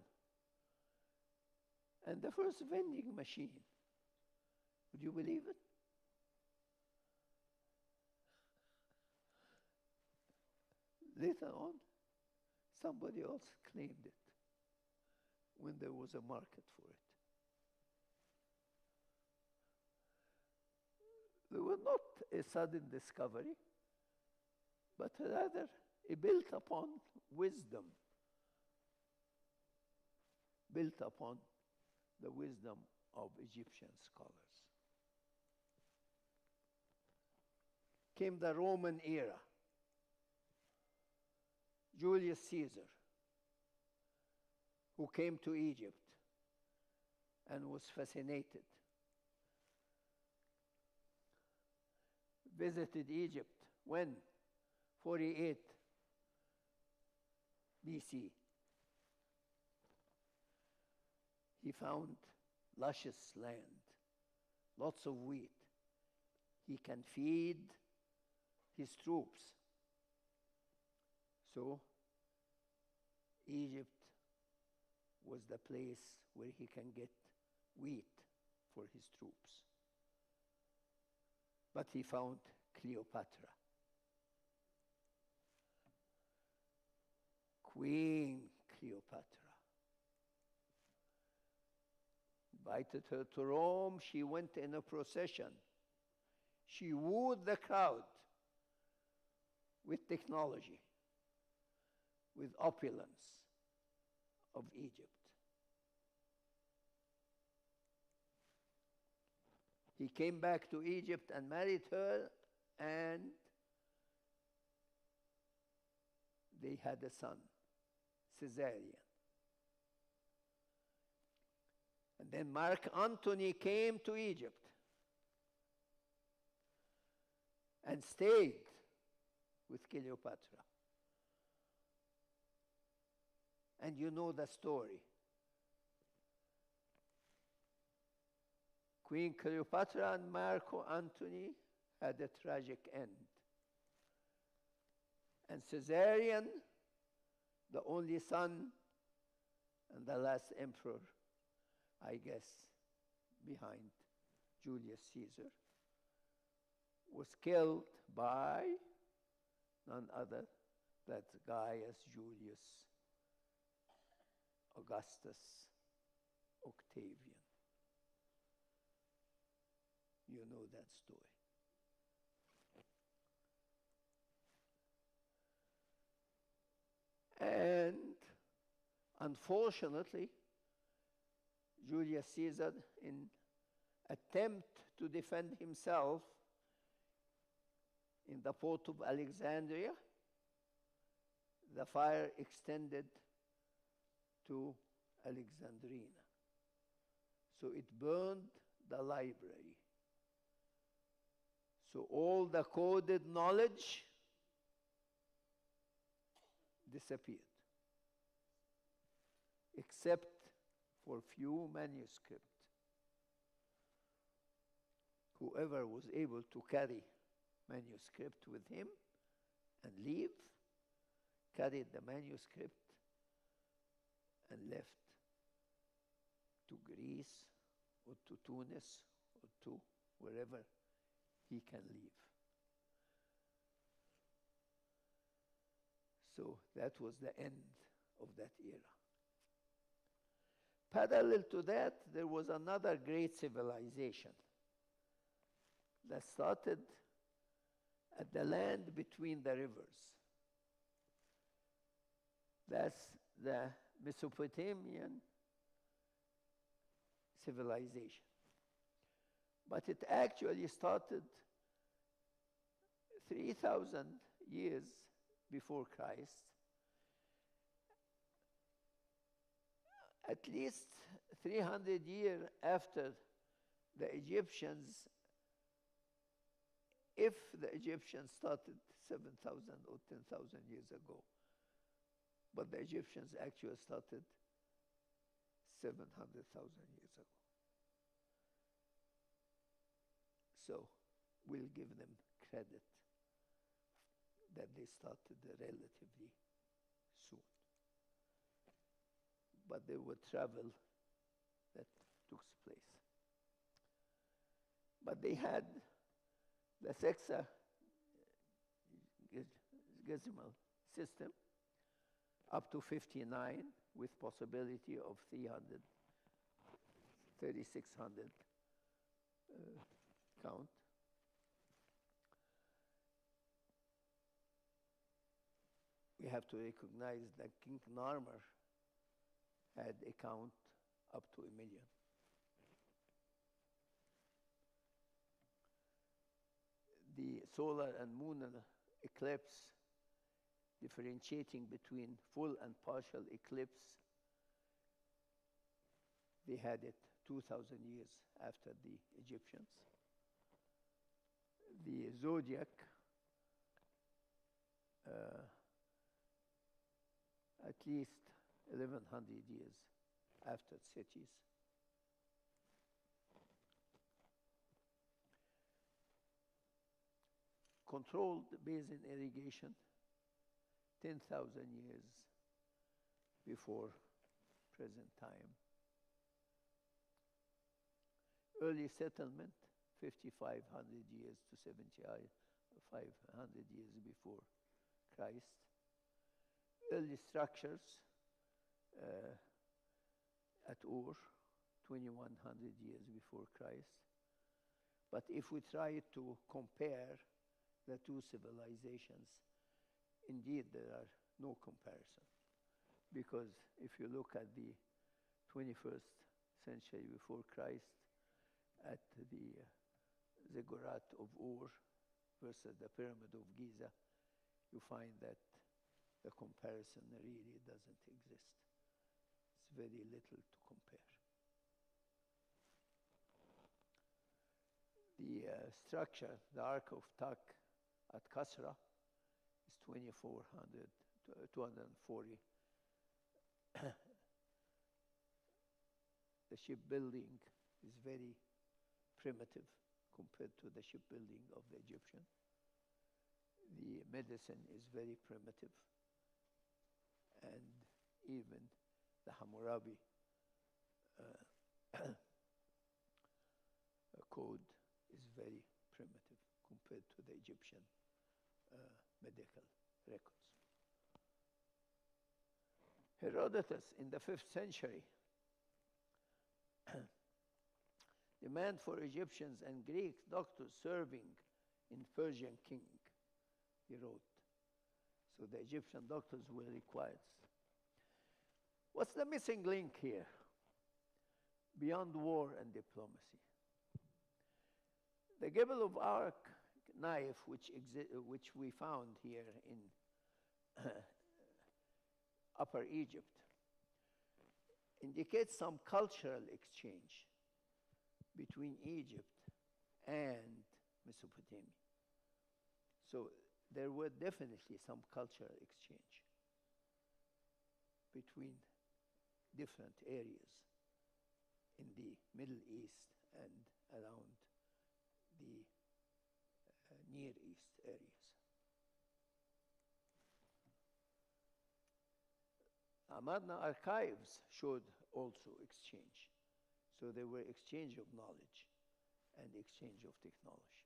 and the first vending machine. Would you believe it? Later on, somebody else claimed it when there was a market for it. They were not a sudden discovery, but rather it built upon wisdom, built upon the wisdom of Egyptian scholars. Came the Roman era. Julius Caesar, who came to Egypt and was fascinated, visited Egypt when? 48 BC. He found luscious land, lots of wheat. He can feed his troops. So Egypt was the place where he can get wheat for his troops. But he found Cleopatra, Queen Cleopatra. Invited her to Rome. She went in a procession. She wooed the crowd with technology, with opulence of Egypt. He came back to Egypt and married her, and they had a son, Caesarion. And then Mark Antony came to Egypt and stayed with Cleopatra. And you know the story. Queen Cleopatra and Mark Antony had a tragic end. And Caesarion, the only son and the last emperor, I guess, behind Julius Caesar, was killed by none other than Gaius Julius Augustus Octavian. You know that story. And unfortunately, Julius Caesar, in attempt to defend himself in the port of Alexandria, the fire extended to Alexandrina. So it burned the library. So all the coded knowledge disappeared, except for few manuscripts. Whoever was able to carry manuscript with him and leave, carried the manuscript and left to Greece or to Tunis or to wherever he can leave. So that was the end of that era. Parallel to that, there was another great civilization that started at the land between the rivers. That's the Mesopotamian civilization, But it actually started 3,000 years before Christ. At least 300 years after the Egyptians, if the Egyptians started 7,000 or 10,000 years ago. But the Egyptians actually started 700,000 years ago. So we'll give them credit that they started relatively soon. But there were travel that took place. But they had the sexagesimal system up to 59 with possibility of 3,600 count. We have to recognize that King Narmer had a count up to 1 million. The solar and moon eclipse, differentiating between full and partial eclipse, they had it 2,000 years after the Egyptians. The zodiac, at least 1,100 years after Ceres. Controlled basin irrigation, 10,000 years before present time. Early settlement, 5,500 years to 7,500 years before Christ. Early structures at Ur, 2,100 years before Christ. But if we try to compare the two civilizations, indeed there are no comparison. Because if you look at the 21st century before Christ, at the ziggurat of Ur versus the Pyramid of Giza, you find that the comparison really doesn't exist. It's very little to compare. The structure, the Ark of Tak at Kasra, is 2,400, 240. The shipbuilding is very primitive compared to the shipbuilding of the Egyptian. The medicine is very primitive. And even the Hammurabi code is very primitive compared to the Egyptian medical records. Herodotus in the 5th century, demand for Egyptians and Greek doctors serving in Persian king, he wrote. So the Egyptian doctors were required. What's the missing link here? Beyond war and diplomacy. The Gebel of Ark knife, which we found here in Upper Egypt, indicates some cultural exchange between Egypt and Mesopotamia. So there were definitely some cultural exchange between different areas in the Middle East and around the Near East areas. Amarna archives showed also exchange. So there were exchange of knowledge and exchange of technology.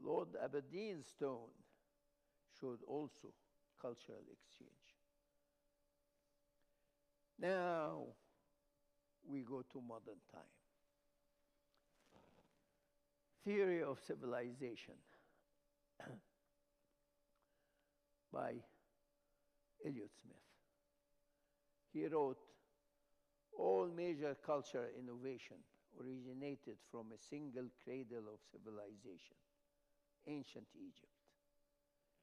Lord Aberdeen's stone showed also cultural exchange. Now we go to modern time. Theory of Civilization by Elliot Smith. He wrote, all major cultural innovation originated from a single cradle of civilization, ancient Egypt,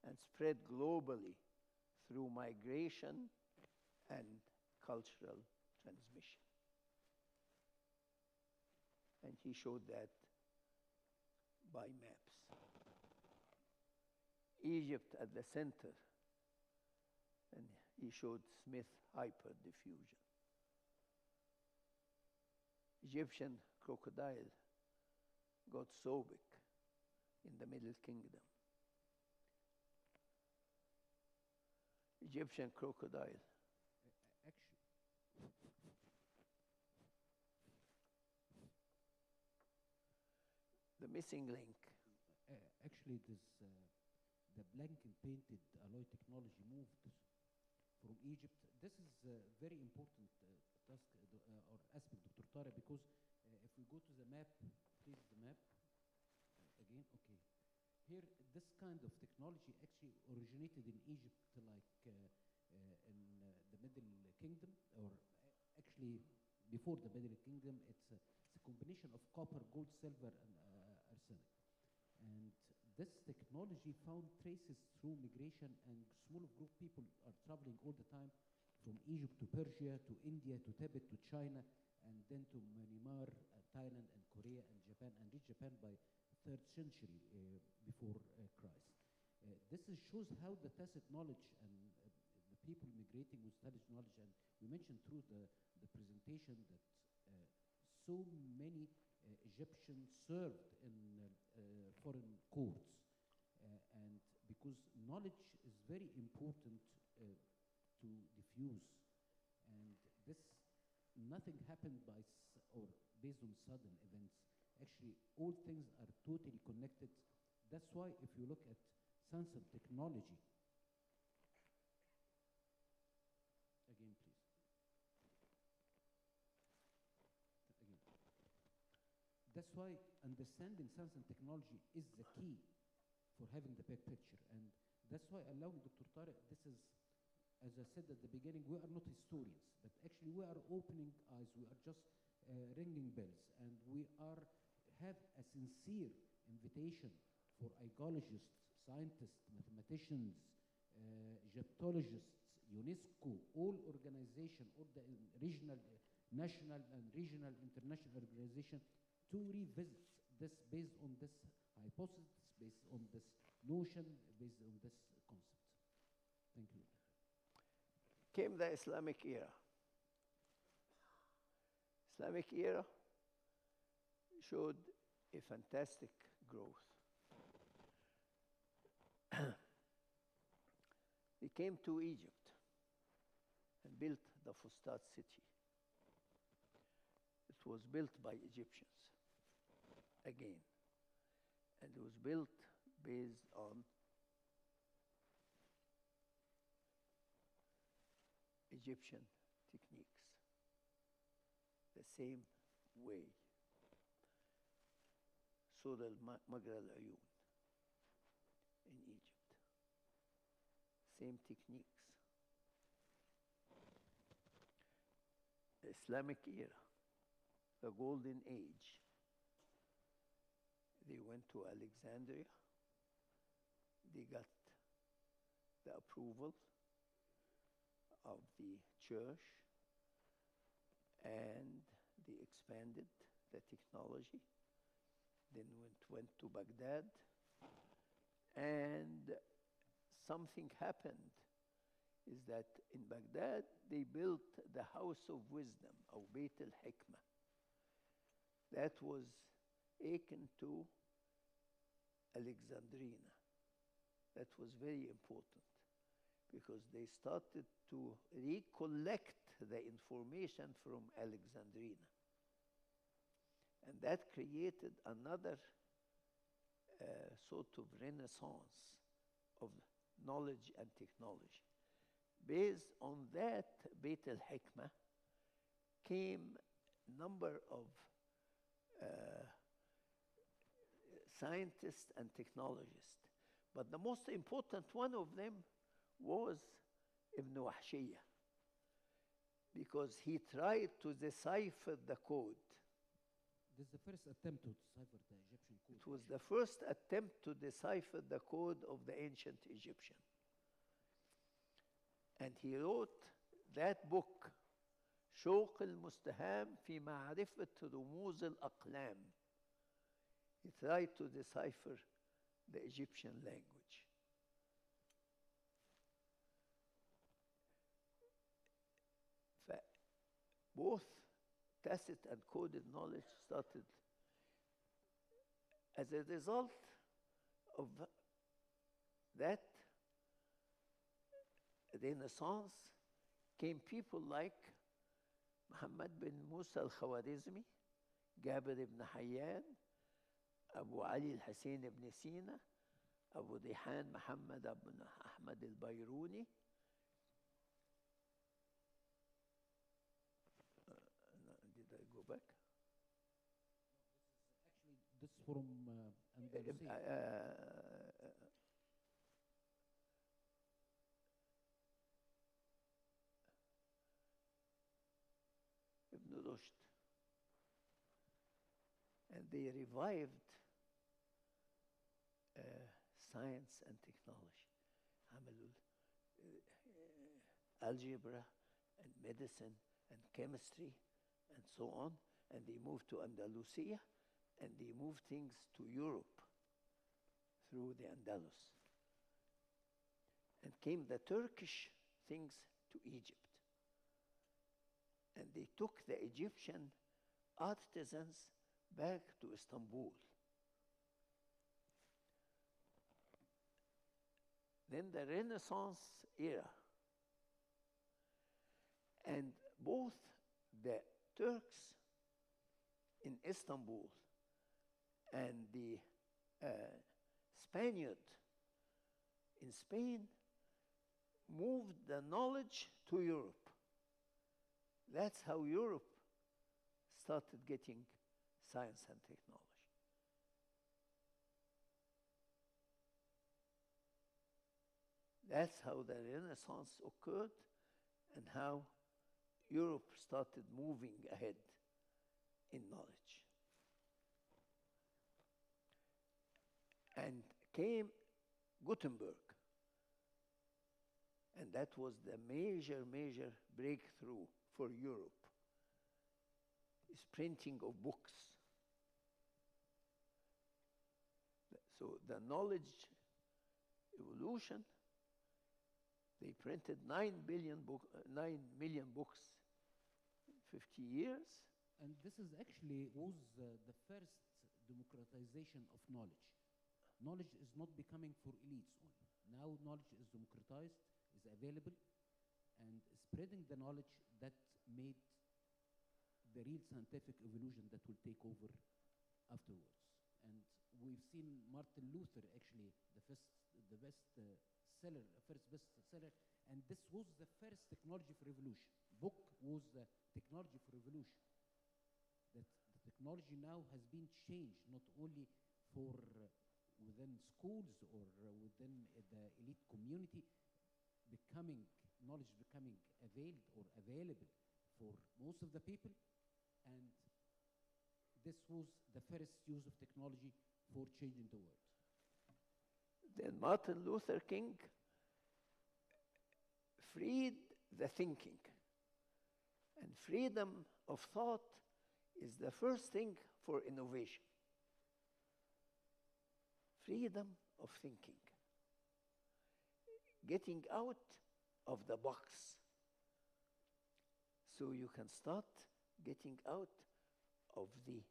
and spread globally through migration and cultural transmission. And he showed that by maps. Egypt at the center, and he showed Smith hyperdiffusion. Egyptian crocodile got Sobek in the Middle Kingdom. Egyptian crocodile. The missing link. Actually, the blank and painted alloy technology moved from Egypt. This is a very important task or aspect, Dr. Tarek, because if we go to the map, please the map again. Okay, here this kind of technology actually originated in Egypt, like in the Middle Kingdom, or actually before the Middle Kingdom. It's a combination of copper, gold, silver, and arsenic. And this technology found traces through migration, and small group people are traveling all the time from Egypt to Persia, to India, to Tibet, to China, and then to Myanmar, Thailand, and Korea, and Japan, and reached Japan by 3rd century before Christ. This shows how the tacit knowledge and the people migrating with tacit knowledge, and we mentioned through the presentation that so many Egyptians served in foreign courts, and because knowledge is very important to diffuse, and this nothing happened by or based on sudden events. Actually, all things are totally connected. That's why if you look at sensor technology, again please. Again. That's why understanding science and technology is the key for having the big picture. And that's why, allow me, Dr. Tarek, this is, as I said at the beginning, we are not historians, but actually we are opening eyes. We are just ringing bells, and we have a sincere invitation for ecologists, scientists, mathematicians, Egyptologists, UNESCO, all organizations, all the regional, national and regional, international organizations, to revisit this based on this hypothesis, based on this notion, based on this concept. Thank you. Came the Islamic era. Islamic era showed a fantastic growth. They came to Egypt and built the Fustat city. It was built by Egyptians again, and it was built based on Egyptian techniques, the same way. Sur al-Magra al-Uyun in Egypt, same techniques. The Islamic era, the golden age, they went to Alexandria, they got the approval of the church, and they expanded the technology, then went to Baghdad, and something happened, is that in Baghdad they built the House of Wisdom, or Beit al-Hikmah. That was taken to Alexandrina. That was very important, because they started to recollect the information from Alexandrina. And that created another sort of renaissance of knowledge and technology. Based on that Beit al-Hikmah came number of scientists and technologists. But the most important one of them was Ibn Wahshiyya, because he tried to decipher the code This is the first attempt to decipher the Egyptian code. It was the first attempt to decipher the code of the ancient Egyptian. And he wrote that book, شوق المستهام في معرفة رموز الأقلام. He tried to decipher the Egyptian language. Both tacit and coded knowledge started as a result of that Renaissance. Came people like Muhammad bin Musa al-Khwarizmi, Jabir ibn Hayyan, Abu Ali al-Hussein ibn Sina, Abu Dihan Muhammad ibn Ahmad al-Bayruni. Did I go back? Actually, this from Andalusia. Ibn Rushd. And they revived science and technology. عملوا algebra and medicine and chemistry and so on. And they moved to Andalusia and they moved things to Europe through the Andalus. And came the Turkish things to Egypt. And they took the Egyptian artisans back to Istanbul. Then the Renaissance era. And both the Turks in Istanbul and the Spaniard in Spain moved the knowledge to Europe. That's how Europe started getting science and technology. That's how the Renaissance occurred and how Europe started moving ahead in knowledge. And came Gutenberg. And that was the major breakthrough for Europe, is printing of books. So the knowledge evolution, they printed 9 million books in 50 years. And this is actually was the first democratization of knowledge. Knowledge is not becoming for elites only. Now knowledge is democratized, is available, and spreading the knowledge that made the real scientific evolution that will take over afterwards. And we've seen Martin Luther actually the first bestseller, and this was the first technology for revolution. Book was the technology for revolution. That the technology now has been changed not only for within schools or within the elite community, knowledge becoming available for most of the people, and this was the first use of technology for changing the world. Then Martin Luther King freed the thinking. And freedom of thought is the first thing for innovation. Freedom of thinking. Getting out of the box. So you can start getting out of the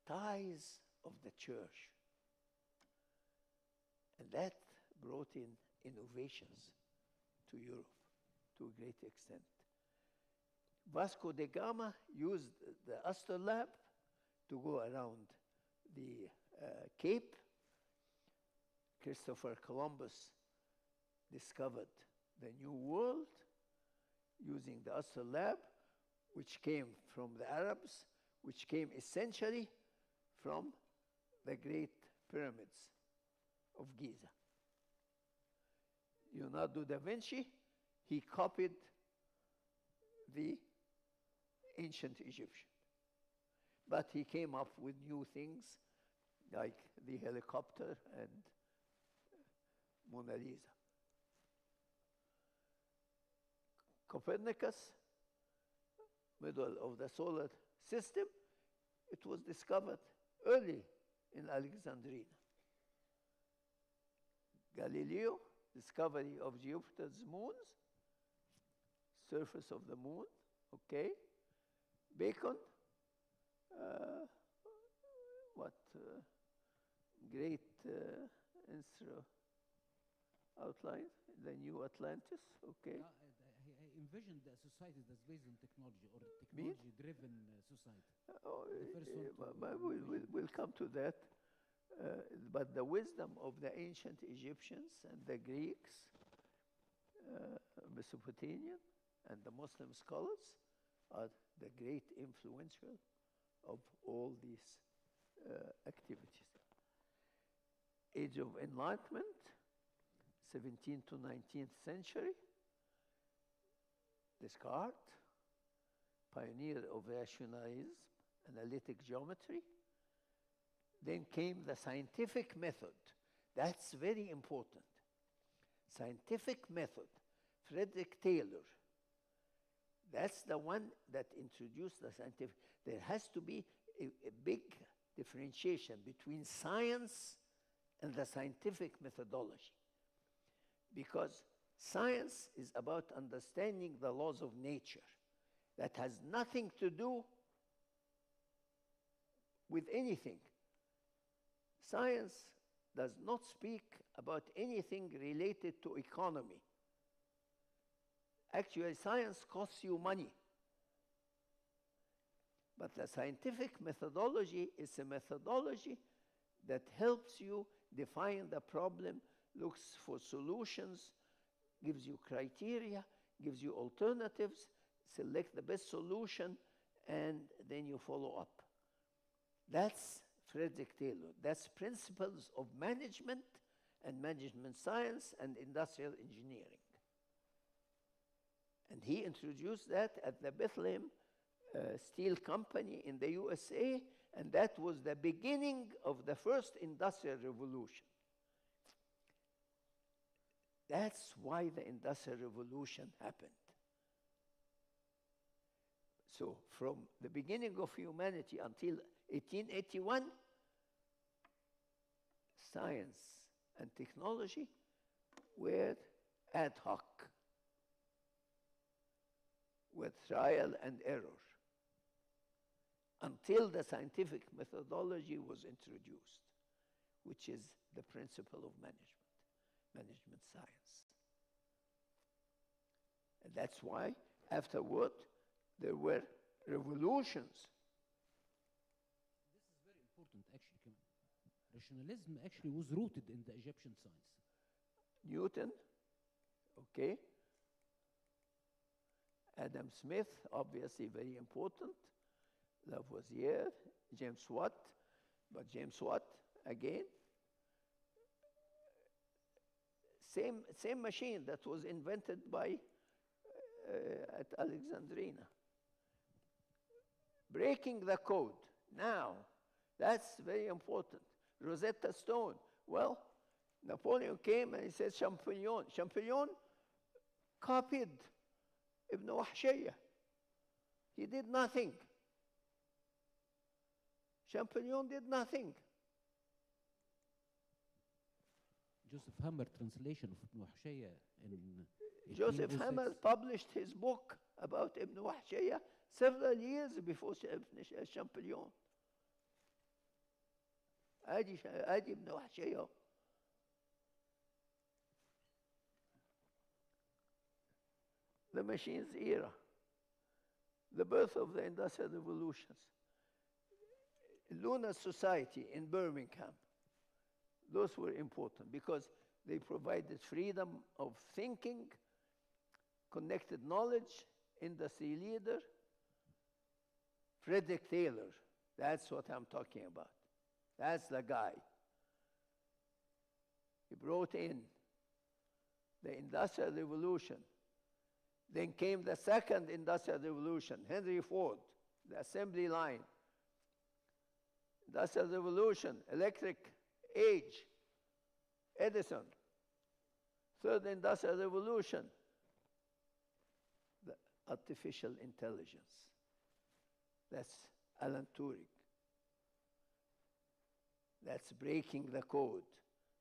ties of the church. And that brought in innovations to Europe to a great extent. Vasco da Gama used the astrolabe to go around the Cape. Christopher Columbus discovered the New World using the astrolabe, which came from the Arabs, which came essentially from the Great Pyramids of Giza. Leonardo da Vinci, he copied the ancient Egyptian. But he came up with new things like the helicopter and Mona Lisa. Copernicus, middle of the solar system, it was discovered early in Alexandria. Galileo, discovery of Jupiter's moons, surface of the moon, okay. Bacon, great outline, the new Atlantis, okay. He envisioned a society that's based on technology or technology-driven society. We'll come to that. But the wisdom of the ancient Egyptians and the Greeks, Mesopotamian, and the Muslim scholars are the great influential of all these activities. Age of Enlightenment, 17th to 19th century. Descartes, pioneer of rationalism, analytic geometry. Then came the scientific method. That's very important. Scientific method. Frederick Taylor. That's the one that introduced the scientific. There has to be a big differentiation between science and the scientific methodology. Because science is about understanding the laws of nature. That has nothing to do with anything. Science does not speak about anything related to economy. Actually, science costs you money. But the scientific methodology is a methodology that helps you define the problem, looks for solutions, gives you criteria, gives you alternatives, select the best solution, and then you follow up. That's Frederick Taylor. That's principles of management and management science and industrial engineering. And he introduced that at the Bethlehem Steel Company in the USA, and that was the beginning of the first industrial revolution. That's why the Industrial Revolution happened. So from the beginning of humanity until 1881, science and technology were ad hoc, with trial and error, until the scientific methodology was introduced, which is the principle of management science. And that's why afterward there were revolutions. This is very important, actually. Rationalism actually was rooted in the Egyptian science. Newton, okay. Adam Smith, obviously very important. Lavoisier, James Watt, but James Watt, again, same machine that was invented by at Alexandria. Breaking the code. Now, that's very important. Rosetta Stone. Well, Napoleon came and he said Champollion. Champollion copied Ibn Wahshiyya. He did nothing. Champollion did nothing. Joseph Hammer translation of Ibn Wahshiyya in Joseph Hammer published his book about Ibn Wahshiyya several years before Champollion. Adi Ibn Wahshiyya. The machine's era, the birth of the industrial revolutions, Lunar Society in Birmingham. Those were important because they provided freedom of thinking, connected knowledge, industry leader. Frederick Taylor, that's what I'm talking about. That's the guy. He brought in the Industrial Revolution. Then came the second Industrial Revolution, Henry Ford, the assembly line. Industrial revolution, electric age, Edison. Third industrial revolution, the artificial intelligence. That's Alan Turing. That's breaking the code.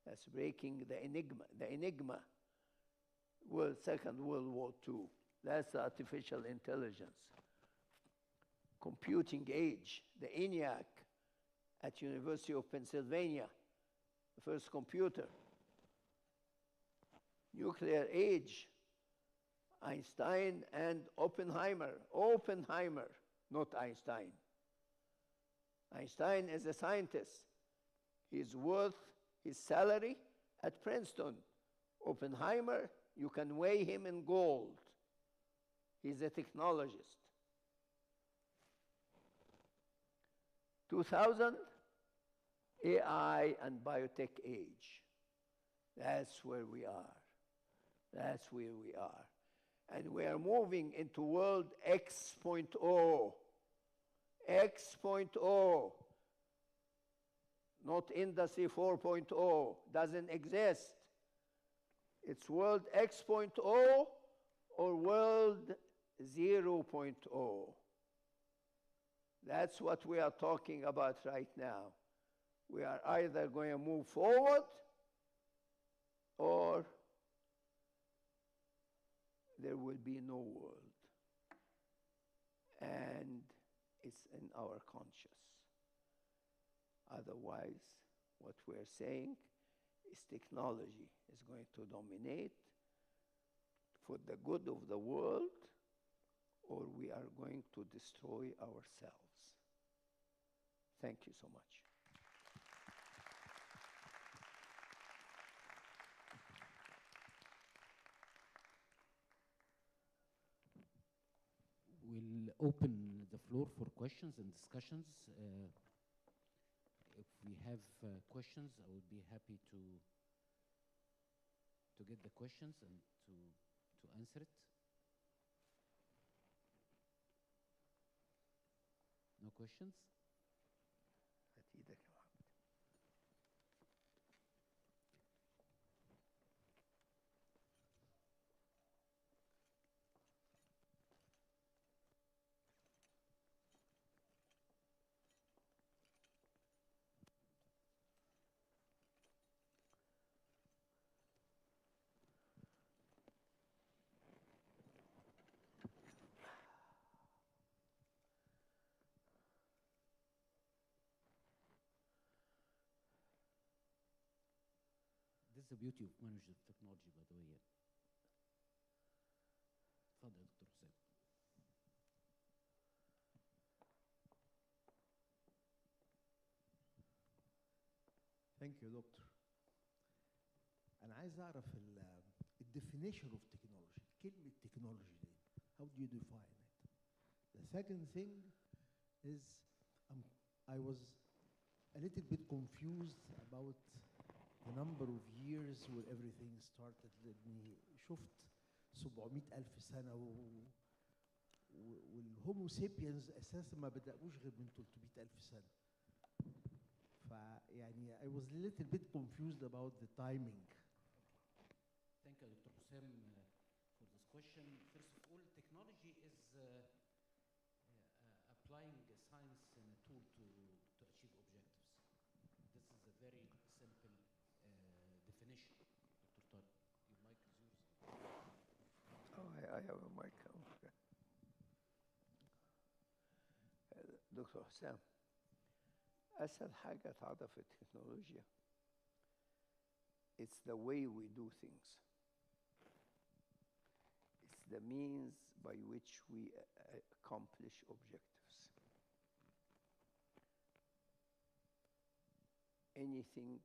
That's breaking the enigma. The enigma, Second World War II. That's artificial intelligence. Computing age, the ENIAC at University of Pennsylvania, the first computer. Nuclear age, Einstein and Oppenheimer. Oppenheimer, not Einstein. Einstein is a scientist. He's worth his salary at Princeton. Oppenheimer, you can weigh him in gold. He's a technologist. 2000, AI and biotech age. That's where we are. That's where we are. And we are moving into world X.0. X.0. Not industry 4.0. Doesn't exist. It's world X.0 or world 0.0. That's what we are talking about right now. We are either going to move forward or there will be no world. And it's in our conscience. Otherwise, what we're saying is technology is going to dominate for the good of the world, or we are going to destroy ourselves. Thank you so much. We'll open the floor for questions and discussions. If we have questions, I would be happy to get the questions and to answer it. No questions? This is the beauty of management technology, by the way. اتفضل يا دكتور حسام. Thank you, Doctor. أنا عايز أعرف definition of technology. كلمة technology دي. How do you define it? The second thing is I was a little bit confused about the number of years where everything started. لأني شفت 700,000 سنة والهومو سيبينز أساسا ما بدأوش غير من 300,000 سنة. فيعني I was a little bit confused about the timing. Thank you, Dr. Hussam, for this question. First of all, technology is applying science and a tool to achieve objectives. This is a very simple definition. Dr. Tarek, your mic is yours. Oh, I have a mic. Okay. دكتور حسام، أسهل حاجة تعرف في التكنولوجيا it's the way we do things. It's the means by which we accomplish objectives. Anything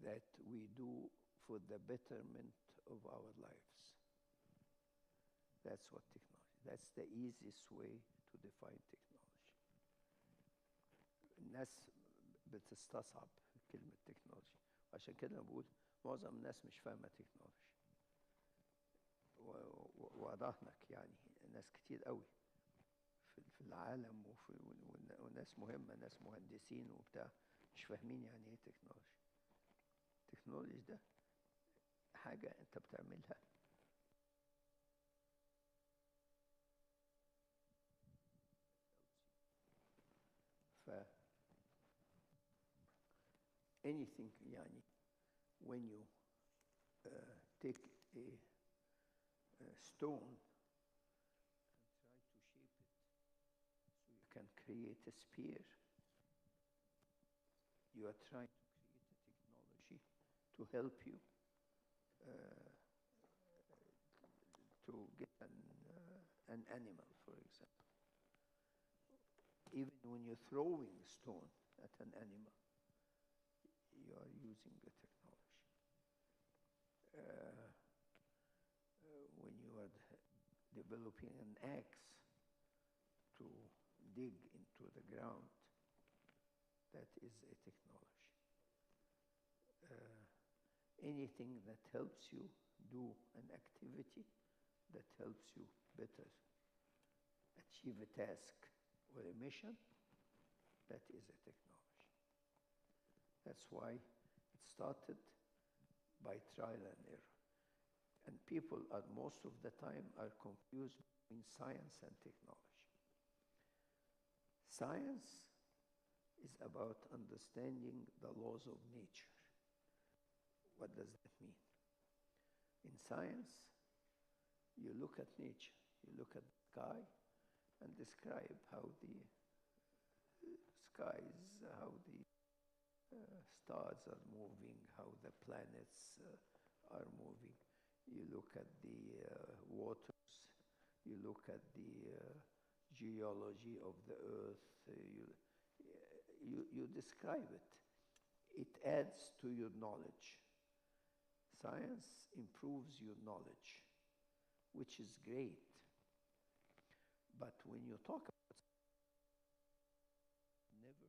that we do for the betterment of our lives. That's what technology. That's the easiest way to define technology. الناس بتستصعب كلمة تكنولوجي، عشان كده بقول معظم الناس مش فاهمة تكنولوجي. وأراهنك يعني ناس كتير قوي في في العالم وناس مهمة، ناس مهندسين وبتاع، مش فاهمين يعني ايه تكنولوجي. التكنولوجي ده حاجة انت بتعملها ف anything يعني when you take a stone and try to shape it so you can create a spear, you are trying to create a technology to help you to get an animal, for example. Even when you're throwing a stone at an animal, you are using a technology. When you are developing an axe to dig into the ground, that is a technology. Anything that helps you do an activity that helps you better achieve a task or a mission, that is a technology. That's why it started by trial and error. And people are most of the time are confused between science and technology. Science is about understanding the laws of nature. What does that mean? In science, you look at nature, you look at the sky and describe how the skies, how the stars are moving, how the planets are moving. You look at the waters, you look at the geology of the earth, you describe it. It adds to your knowledge. Science improves your knowledge, which is great. But when you talk about never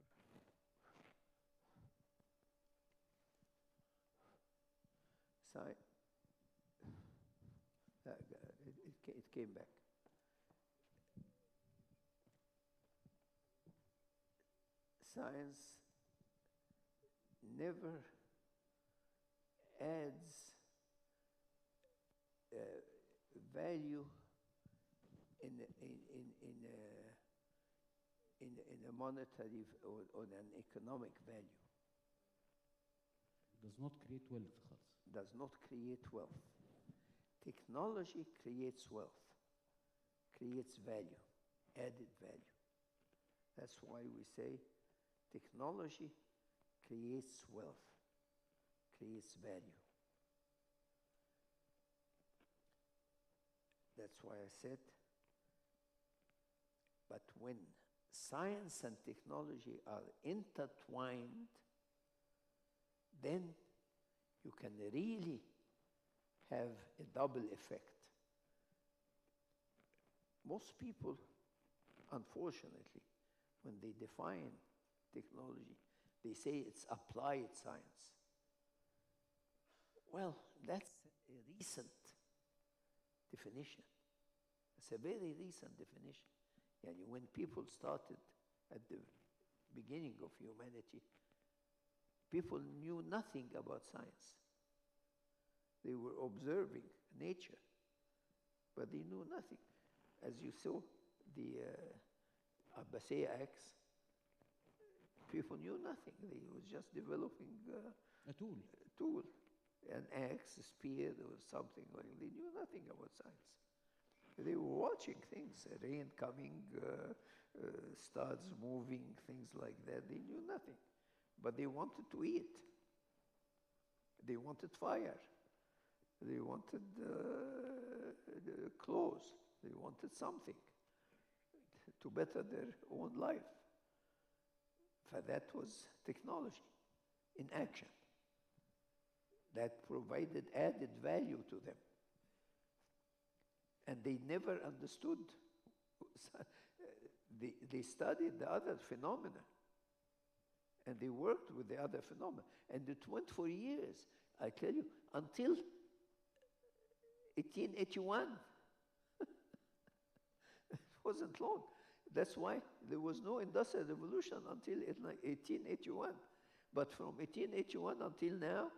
it came back. Science never adds value in a monetary or on an economic value. Does not create wealth خالص. Does not create wealth. Technology creates wealth, creates value, added value. That's why we say technology creates wealth, creates value. That's why I said, but when science and technology are intertwined, then you can really have a double effect. Most people, unfortunately, when they define technology, they say it's applied science. Well, that's a recent definition. It's a very recent definition. And when people started at the beginning of humanity, people knew nothing about science. They were observing nature, but they knew nothing. As you saw, the Abbasiyya axe, people knew nothing. They were just developing A tool. an axe, a spear, or something like that. They knew nothing about science. They were watching things, rain coming, stars moving, things like that. They knew nothing. But they wanted to eat. They wanted fire. They wanted clothes. They wanted something to better their own life. For that was technology in action that provided added value to them. And they never understood. They studied the other phenomena. And they worked with the other phenomena. And it went for years, I tell you, until 1881. It wasn't long. That's why there was no industrial revolution until 1881. But from 1881 until now,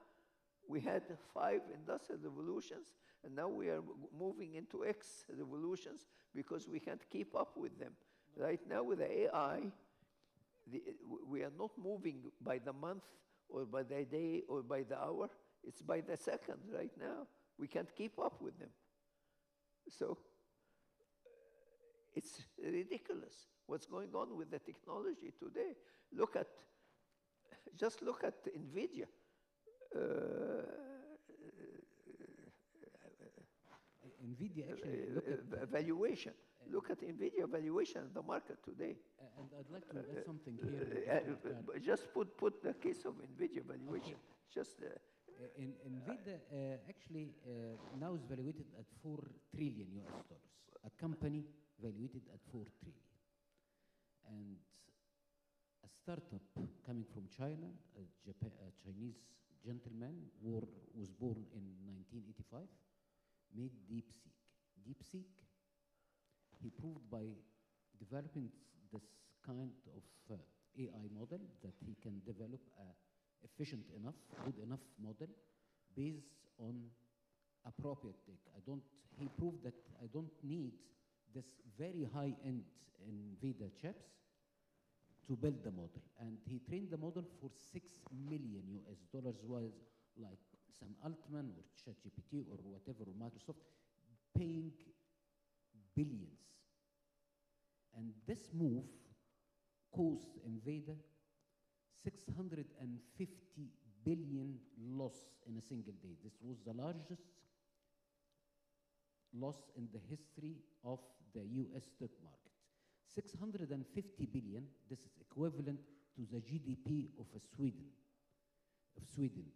we had 5 industrial revolutions, and now we are moving into X revolutions because we can't keep up with them. Right now with the AI, we are not moving by the month or by the day or by the hour. It's by the second right now. We can't keep up with them. So it's ridiculous what's going on with the technology today. Just look at NVIDIA. NVIDIA actually, look at Valuation. Look at NVIDIA valuation in the market today. and I'd like to add something here. Just put the case of NVIDIA valuation. Okay. Just NVIDIA actually now is valuated at $4 trillion US dollars. A company valuated at $4 trillion. And a startup coming from China, a Chinese gentleman, was born in 1985, made DeepSeek. DeepSeek, he proved by developing this kind of AI model that he can develop a efficient enough, good enough model based on appropriate tech. He proved that I don't need this very high-end NVIDIA chips to build the model. And he trained the model for $6 million US dollars, was like Sam Altman or ChatGPT or whatever, or Microsoft, paying billions. And this move caused NVIDIA 650 billion loss in a single day. This was the largest loss in the history of the US stock market. 650 billion, this is equivalent to the GDP of Sweden.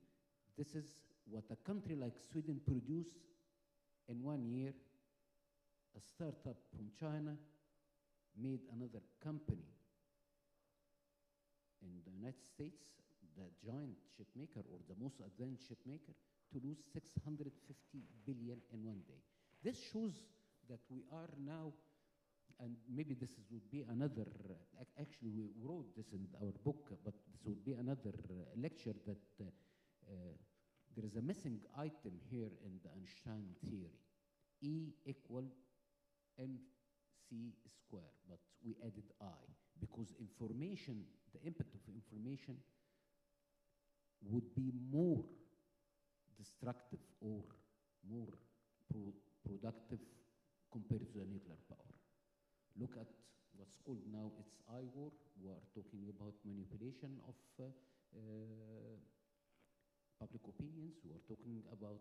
This is what a country like Sweden produced in 1 year. A startup from China made another company in the United States, the giant chip maker or the most advanced chip maker, to lose 650 billion in 1 day. This shows that we are now, and maybe this would be another, actually we wrote this in our book, but this would be another lecture, that there is a missing item here in the Einstein theory. E equal mc square, but we added I, because information, the input of information would be more destructive or more productive compared to the nuclear power. Look at what's called now, it's I-war. We are talking about manipulation of public opinions. We are talking about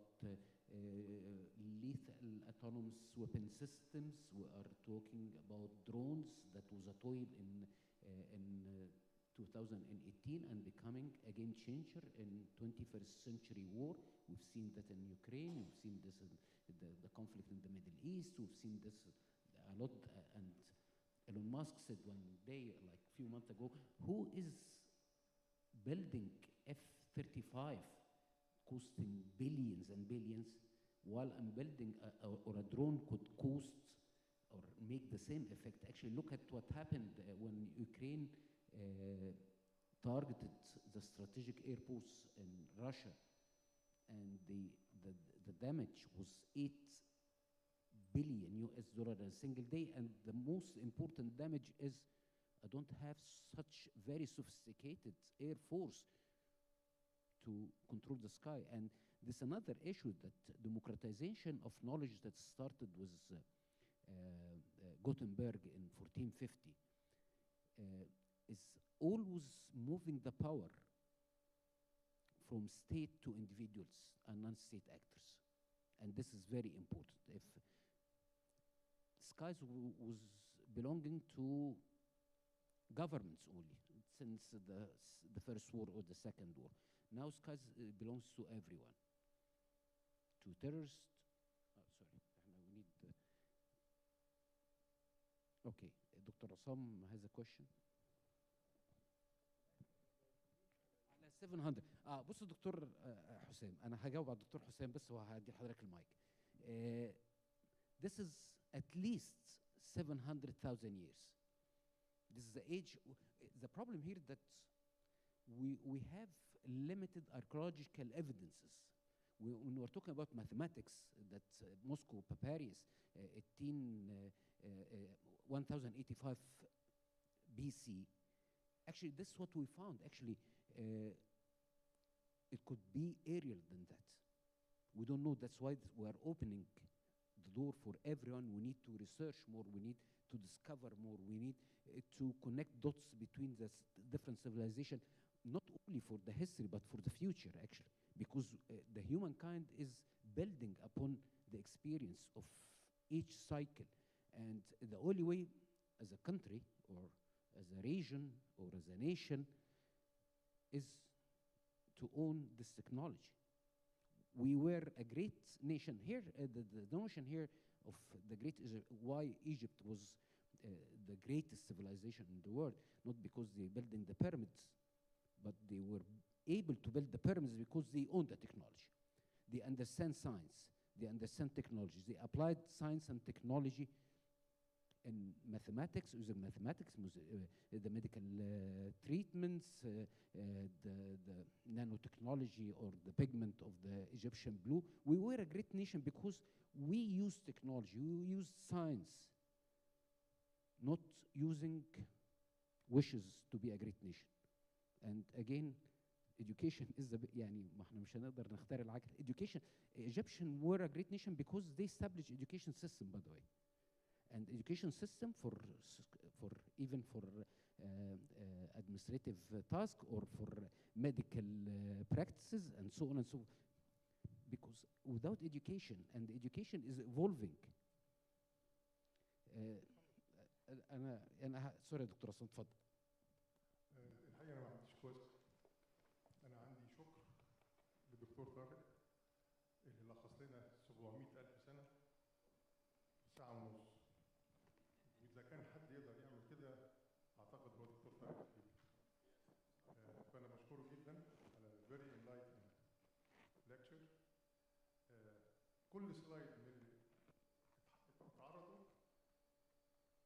lethal autonomous weapon systems. We are talking about drones. That was a toy in 2018 and becoming a game changer in 21st century war. We've seen that in Ukraine. We've seen this in the conflict in the Middle East. We've seen this a lot. And Elon Musk said one day, like a few months ago, who is building F-35 costing billions and billions, while I'm building or a drone could cost or make the same effect. Actually, look at what happened when Ukraine targeted the strategic airports in Russia, and the damage was $8 billion US dollars in a single day. And the most important damage is I don't have such very sophisticated air force to control the sky. And this another issue, that democratization of knowledge that started with Gutenberg in 1450 is always moving the power from state to individuals and non-state actors. And this is very important. If skies was belonging to governments only since the First War or the Second War. Now skies belongs to everyone. To terrorists, sorry, we need, okay, Dr. Assam has a question. على 700. بص دكتور حسام، أنا هجاوب على الدكتور حسام بس وهدي حضرتك المايك. This is at least 700,000 years. This is the age. The problem here that we have limited archaeological evidences. When we're talking about mathematics, that Moscow Papyrus, 1085 BC, actually this is what we found. Actually, it could be earlier than that. We don't know. That's why we are opening the door for everyone. We need to research more. We need to discover more. We need to connect dots between the different civilizations, not only for the history, but for the future, actually. Because the humankind is building upon the experience of each cycle. And the only way as a country or as a region or as a nation is to own this technology. We were a great nation here. The notion here of the great Egypt, why Egypt was the greatest civilization in the world, not because they building the pyramids, but they were able to build the pyramids because they own the technology. They understand science. They understand technology. They applied science and technology in mathematics, using mathematics, the medical treatments, the nanotechnology or the pigment of the Egyptian blue. We were a great nation because we used technology, we used science, not using wishes to be a great nation. And again, education is the يعني ما احنا مش هنقدر نختار العكس. Education, Egyptian were a great nation because they established education system, by the way. And education system for even for administrative task or for medical practices and so on and so on. Because without education, and education is evolving. أنا سوري يا دكتور عصام اتفضل. الحقيقة أنا ما عنديش كويس. أنا عندي شكر للدكتور طارق اللي لخص لنا 700,000 سنة في ساعة ونص. وإذا كان حد يقدر يعمل كده أعتقد هو الدكتور طارق خليل. فأنا بشكره جدا على very enlightening lecture. كل سلايد من اللي اتعرضوا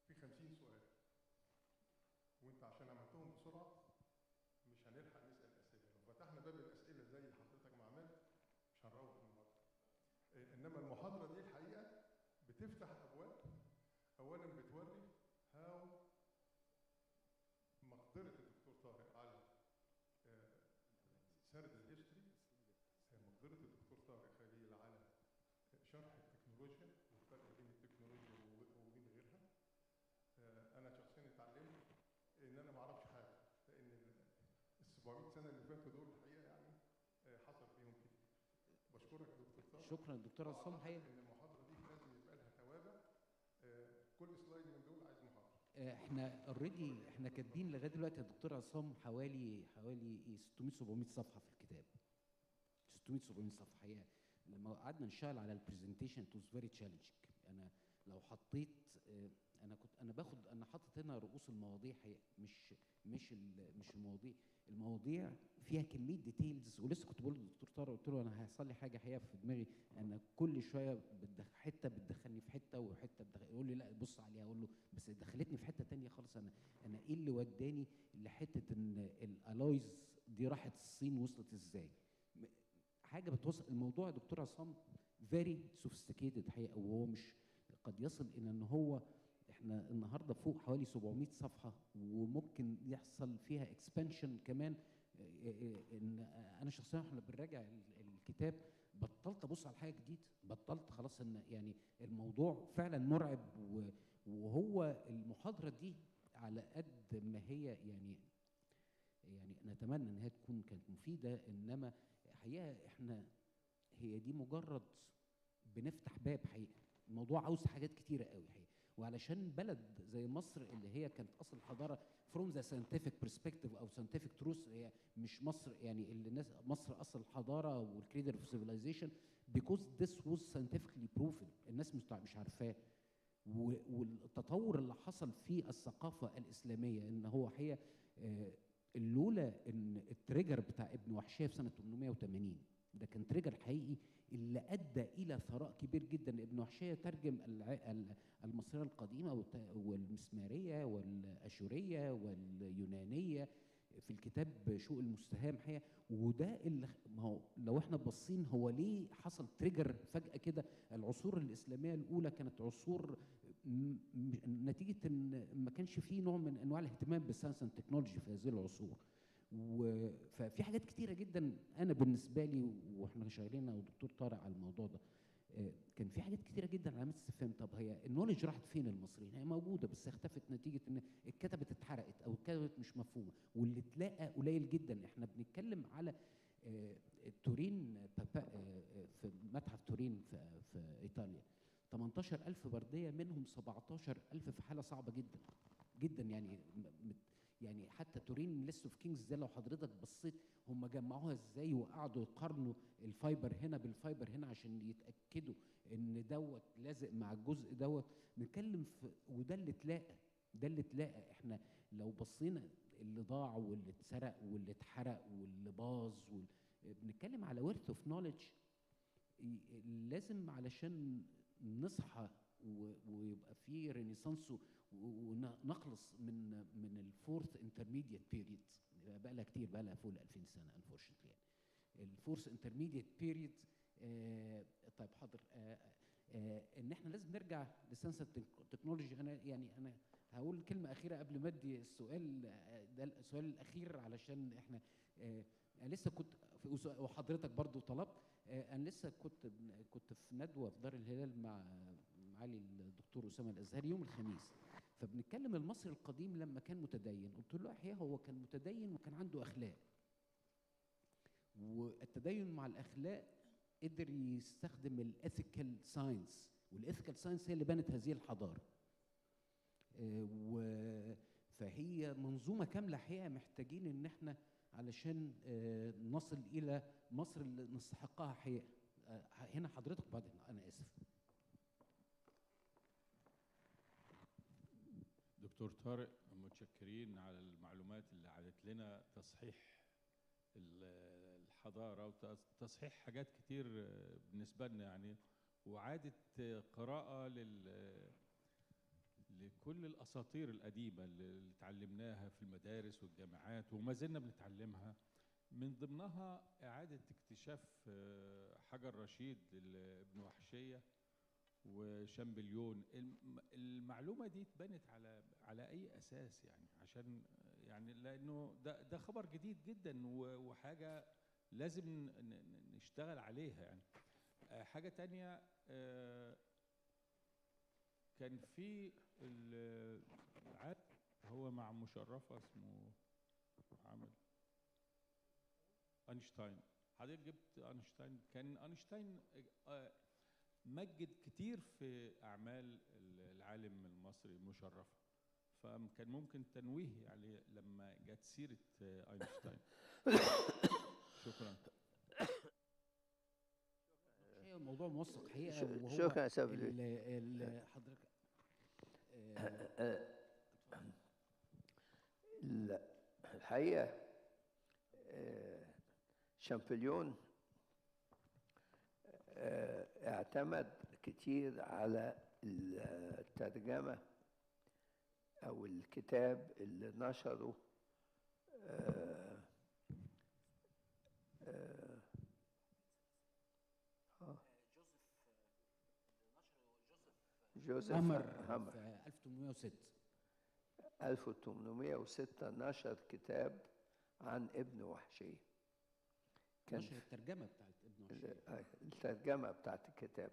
في 50 سؤال. وانت عشان عملتهم بسرعه مش هنلحق نسال اسئله، لو فتحنا باب الاسئله زي حضرتك ما عملت مش هنروح المحاضره. انما المحاضره دي الحقيقه بتفتح ابواب. اولا بتوري هاو مقدره الدكتور طارق على سرد الهيستوري، مقدره الدكتور طارق خليل على شرح التكنولوجيا والفرق بين التكنولوجيا وبين غيرها. انا شخصيا اتعلمت ان انا ما اعرفش حاجه، لان ال 700 سنه اللي فاتوا دول الحقيقه يعني حصل فيهم كتير. بشكرك يا دكتور طارق. شكرا دكتور عصام. حقيقة ان المحاضره دي لازم يبقى لها توابع. كل سلايد من دول عايز محاضره. احنا اوريدي احنا كاتبين لغايه دلوقتي يا دكتور عصام حوالي 600 700 صفحه في الكتاب. 600 700 صفحه. حقيقه لما قعدنا نشتغل على البرزنتيشن it was very challenging. انا لو حطيت انا حاطط هنا رؤوس المواضيع، مش المواضيع. المواضيع فيها كميه ديتيلز، ولسه كنت بقول للدكتور طارق قلت له انا هيحصل لي حاجه حقيقه في دماغي، انا كل شويه حته بتدخلني في حته وحته يقول لي لا بص عليها، اقول له بس دخلتني في حته ثانيه خالص. انا ايه اللي وداني لحته ان الالايز دي راحت الصين وصلت ازاي؟ حاجه بتوصل الموضوع يا دكتور عصام فيري سوفيستيكيتد حقيقه، وهو مش قد يصل الى ان هو احنا النهارده فوق حوالي 700 صفحه وممكن يحصل فيها اكسبانشن كمان. ان انا شخصيا احنا بنراجع الكتاب بطلت ابص على حاجه جديده، بطلت خلاص. ان يعني الموضوع فعلا مرعب، وهو المحاضره دي على قد ما هي يعني نتمنى ان هي تكون كانت مفيده، انما حقيقه احنا هي دي مجرد بنفتح باب. حقيقه الموضوع عاوز حاجات كتيره قوي حقيقه. وعلشان بلد زي مصر اللي هي كانت اصل الحضاره from the scientific perspective او scientific truth، هي مش مصر يعني اللي الناس مصر اصل الحضاره والكريدر اوف civilization because this was scientifically proven. الناس مش عارفاه. والتطور اللي حصل في الثقافه الاسلاميه ان هو حقيقه اللولا ان التريجر بتاع ابن وحشيه في سنه 880 ده كان تريجر حقيقي اللي ادى الى ثراء كبير جدا. ابن وحشيه ترجم المصريه القديمه والمسماريه والاشوريه واليونانيه في الكتاب شوق المستهام حقيقه. وده اللي ما هو لو احنا باصين هو ليه حصل تريجر فجاه كده. العصور الاسلاميه الاولى كانت عصور نتيجه ان ما كانش فيه نوع من انواع الاهتمام بالساينس اند تكنولوجي في هذه العصور. ففي حاجات كتيره جدا انا بالنسبه لي، واحنا شغالين انا والدكتور طارق على الموضوع ده، كان في حاجات كتيره جدا علامات استفهام. طب هي النولج راحت فين المصريين؟ هي موجوده بس اختفت نتيجه ان اتكتبت اتحرقت او اتكتبت مش مفهومه، واللي اتلاقى قليل جدا. احنا بنتكلم على تورين في متحف تورين في ايطاليا 18000 برديه، منهم 17000 في حاله صعبه جدا جدا. يعني حتى تورين ليست اوف كينجز ده لو حضرتك بصيت هم جمعوها ازاي وقعدوا يقارنوا الفايبر هنا بالفايبر هنا عشان يتاكدوا ان دوت لازق مع الجزء دوت. نتكلم في وده اللي اتلاقى، ده اللي اتلاقى. احنا لو بصينا اللي ضاع واللي اتسرق واللي اتحرق واللي باظ بنتكلم على ورث اوف نوليدج. لازم علشان نصحى ويبقى في رينيسانس ونخلص من الفورث انترميديت بيريد. بقى لها كتير، بقى لها فوق ال 2000 سنه انفورشنتلي. يعني الفورث انترميديت بيريد. طيب حاضر. ان احنا لازم نرجع لساينس التكنولوجي. انا هقول كلمه اخيره قبل ما ادي السؤال ده، السؤال الاخير، علشان احنا انا لسه كنت وحضرتك برضو طلبت. انا لسه كنت في ندوه في دار الهلال مع معالي الدكتور اسامه الازهري يوم الخميس. فبنتكلم المصري القديم لما كان متدين، قلت له احياء هو كان متدين وكان عنده اخلاق، والتدين مع الاخلاق قدر يستخدم الاثيكال ساينس، والاثيكال ساينس هي اللي بنت هذه الحضاره. فهي منظومه كامله حقيقه محتاجين ان احنا علشان نصل الى مصر اللي نستحقها حقيقه. هنا حضرتك بعدين انا اسف. دكتور طارق، متشكرين على المعلومات اللي عادت لنا تصحيح الحضارة وتصحيح حاجات كتير بالنسبة لنا يعني، وعادة قراءة لكل الأساطير القديمة اللي اتعلمناها في المدارس والجامعات وما زلنا بنتعلمها. من ضمنها إعادة اكتشاف حجر رشيد لابن وحشية وشامبليون. المعلومة دي اتبنت على أي أساس يعني؟ عشان يعني لأنه ده خبر جديد جدا وحاجة لازم نشتغل عليها يعني. حاجة تانية، كان في هو مع مشرفة اسمه عمل أينشتاين. حضرتك جبت أينشتاين. كان أينشتاين مجد كتير في أعمال العالم المصري مشرفة، فكان ممكن تنويه عليه لما جت سيرة أينشتاين. شكرا. الموضوع موثق حقيقة، وهو شكرا يا سيدي. حضرتك الحقيقة شامبليون اعتمد كتير على الترجمة أو الكتاب اللي نشره جوزيف هامر هامر في 1806 نشر كتاب عن ابن وحشية. كان نشر الترجمة بتاعت ابن وحشية، الترجمة بتاعت الكتاب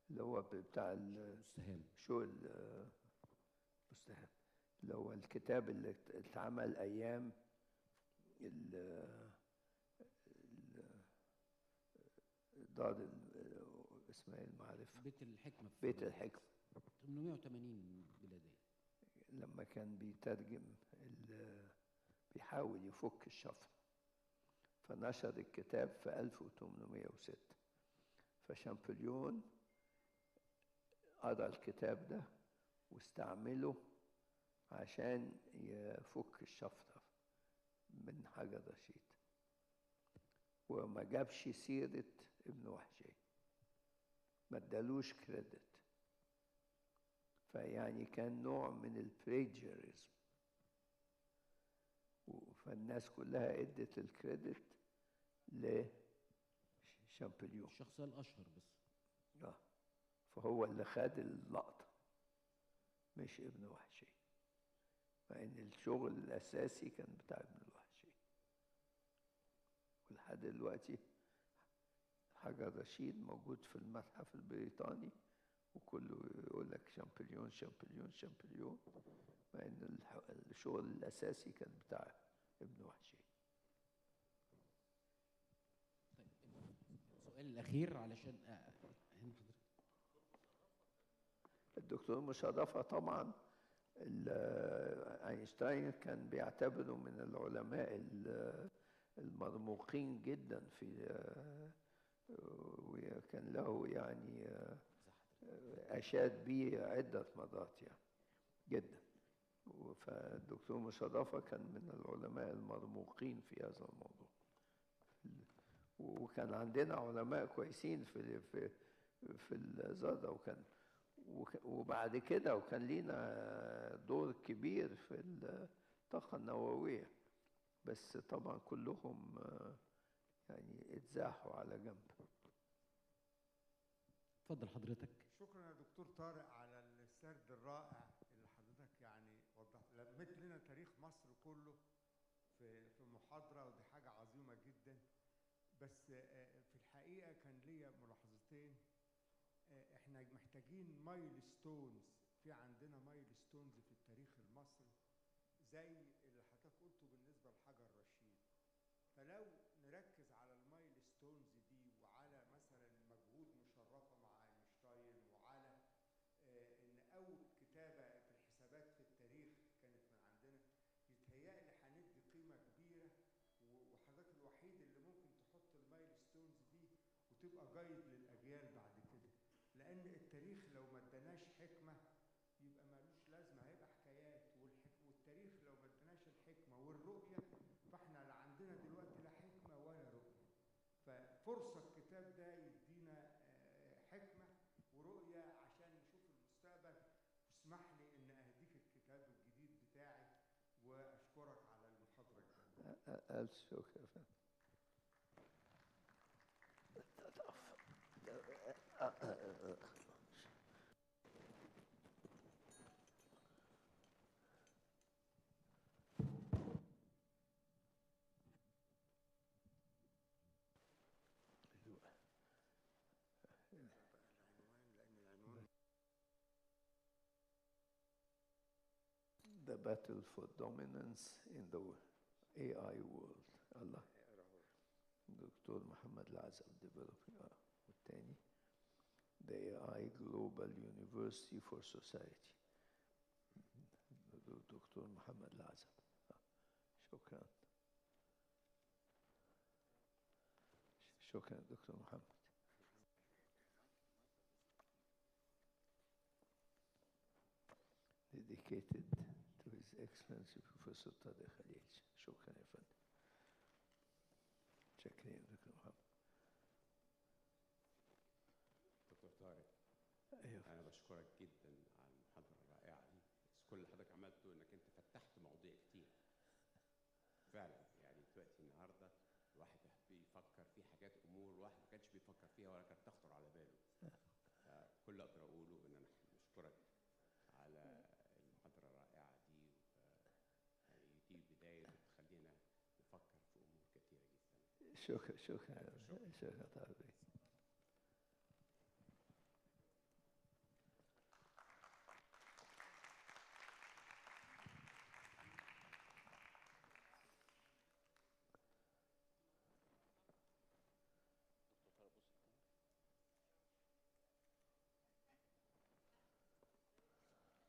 اللي هو بتاع المستهام، شو المستهام، اللي هو الكتاب اللي اتعمل أيام دار اسمها المعرفة، بيت الحكمة، بيت الحكمة 880 ميلادية، لما كان بيترجم بيحاول يفك الشفرة، فنشر الكتاب في 1806. فشامبليون قرأ الكتاب ده واستعمله عشان يفك الشفرة من حجر رشيد. وما جابش سيرة ابن وحشي، ما ادالوش كريدت. فيعني كان نوع من البليجرزم، فالناس كلها ادت الكريدت لشامبليون. الشخصية الأشهر بس. فهو اللي خد اللقطة مش ابن وحشي، مع ان الشغل الاساسي كان بتاع ابن الوحشي. ولحد دلوقتي حجر رشيد موجود في المتحف البريطاني، وكله يقول لك شامبليون شامبليون شامبليون، مع ان الشغل الاساسي كان بتاع ابن وحشي. طيب السؤال الأخير علشان الدكتور مشرفة طبعا اينشتاين كان بيعتبره من العلماء المرموقين جدا في، وكان له يعني أشاد به عدة مرات يعني جدا. فالدكتور مشرفة كان من العلماء المرموقين في هذا الموضوع، وكان عندنا علماء كويسين في الذرة، وبعد كده وكان لينا دور كبير في الطاقة النووية، بس طبعا كلهم يعني اتزاحوا على جنب. اتفضل حضرتك. شكرا يا دكتور طارق على السرد الرائع اللي حضرتك يعني لميت لنا تاريخ مصر كله في محاضرة، ودي حاجة عظيمة جدا. بس في الحقيقة كان ليا ملاحظتين. احنا محتاجين مايل ستونز، في عندنا مايل ستونز في التاريخ المصري زي اللي حضرتك قلته بالنسبة لحجر رشيد. فلو نركز على المايل ستونز دي، وعلى مثلا مجهود مشرفة مع اينشتاين، وعلى ان اول كتابة في الحسابات في التاريخ كانت من عندنا، يتهيألي هندي قيمة كبيرة، وحضرتك الوحيد اللي ممكن تحط المايل ستونز دي وتبقى جايد للأجيال بعد كده. لأن التاريخ لو ما اداناش حكمة يبقى مالوش لازمة، هيبقى حكايات. والتاريخ لو ما اداناش الحكمة والرؤية، فاحنا لا عندنا دلوقتي لا حكمة ولا رؤية. ففرصة الكتاب ده يدينا حكمة ورؤية عشان نشوف المستقبل. اسمح لي ان اهديك الكتاب الجديد بتاعي، واشكرك على المحاضرة الجميلة. ألف شكر. The battle for dominance in the AI world. الله. دكتور محمد العزب developing. والتاني The AI Global University for Society. دكتور محمد العزب. شكرا. شكرا دكتور محمد. Dedicated to His Excellency Professor Tarek Khalil. شكرا يا فندم. شكرا دكتور محمد. دكتور طارق، أيوة. أنا بشكرك جدا على المحاضرة الرائعة دي. كل اللي حضرتك عملته إنك أنت فتحت مواضيع كتير. فعلا يعني دلوقتي النهارده الواحد بيفكر في حاجات أمور الواحد ما كانش بيفكر فيها ولا كانت تخطر على باله. كل اللي أقدر أقوله إن أنا بشكرك على المحاضرة الرائعة دي، يعني دي بداية بتخلينا نفكر في أمور كتيرة جدا. شكرا. شكرا. شكرا.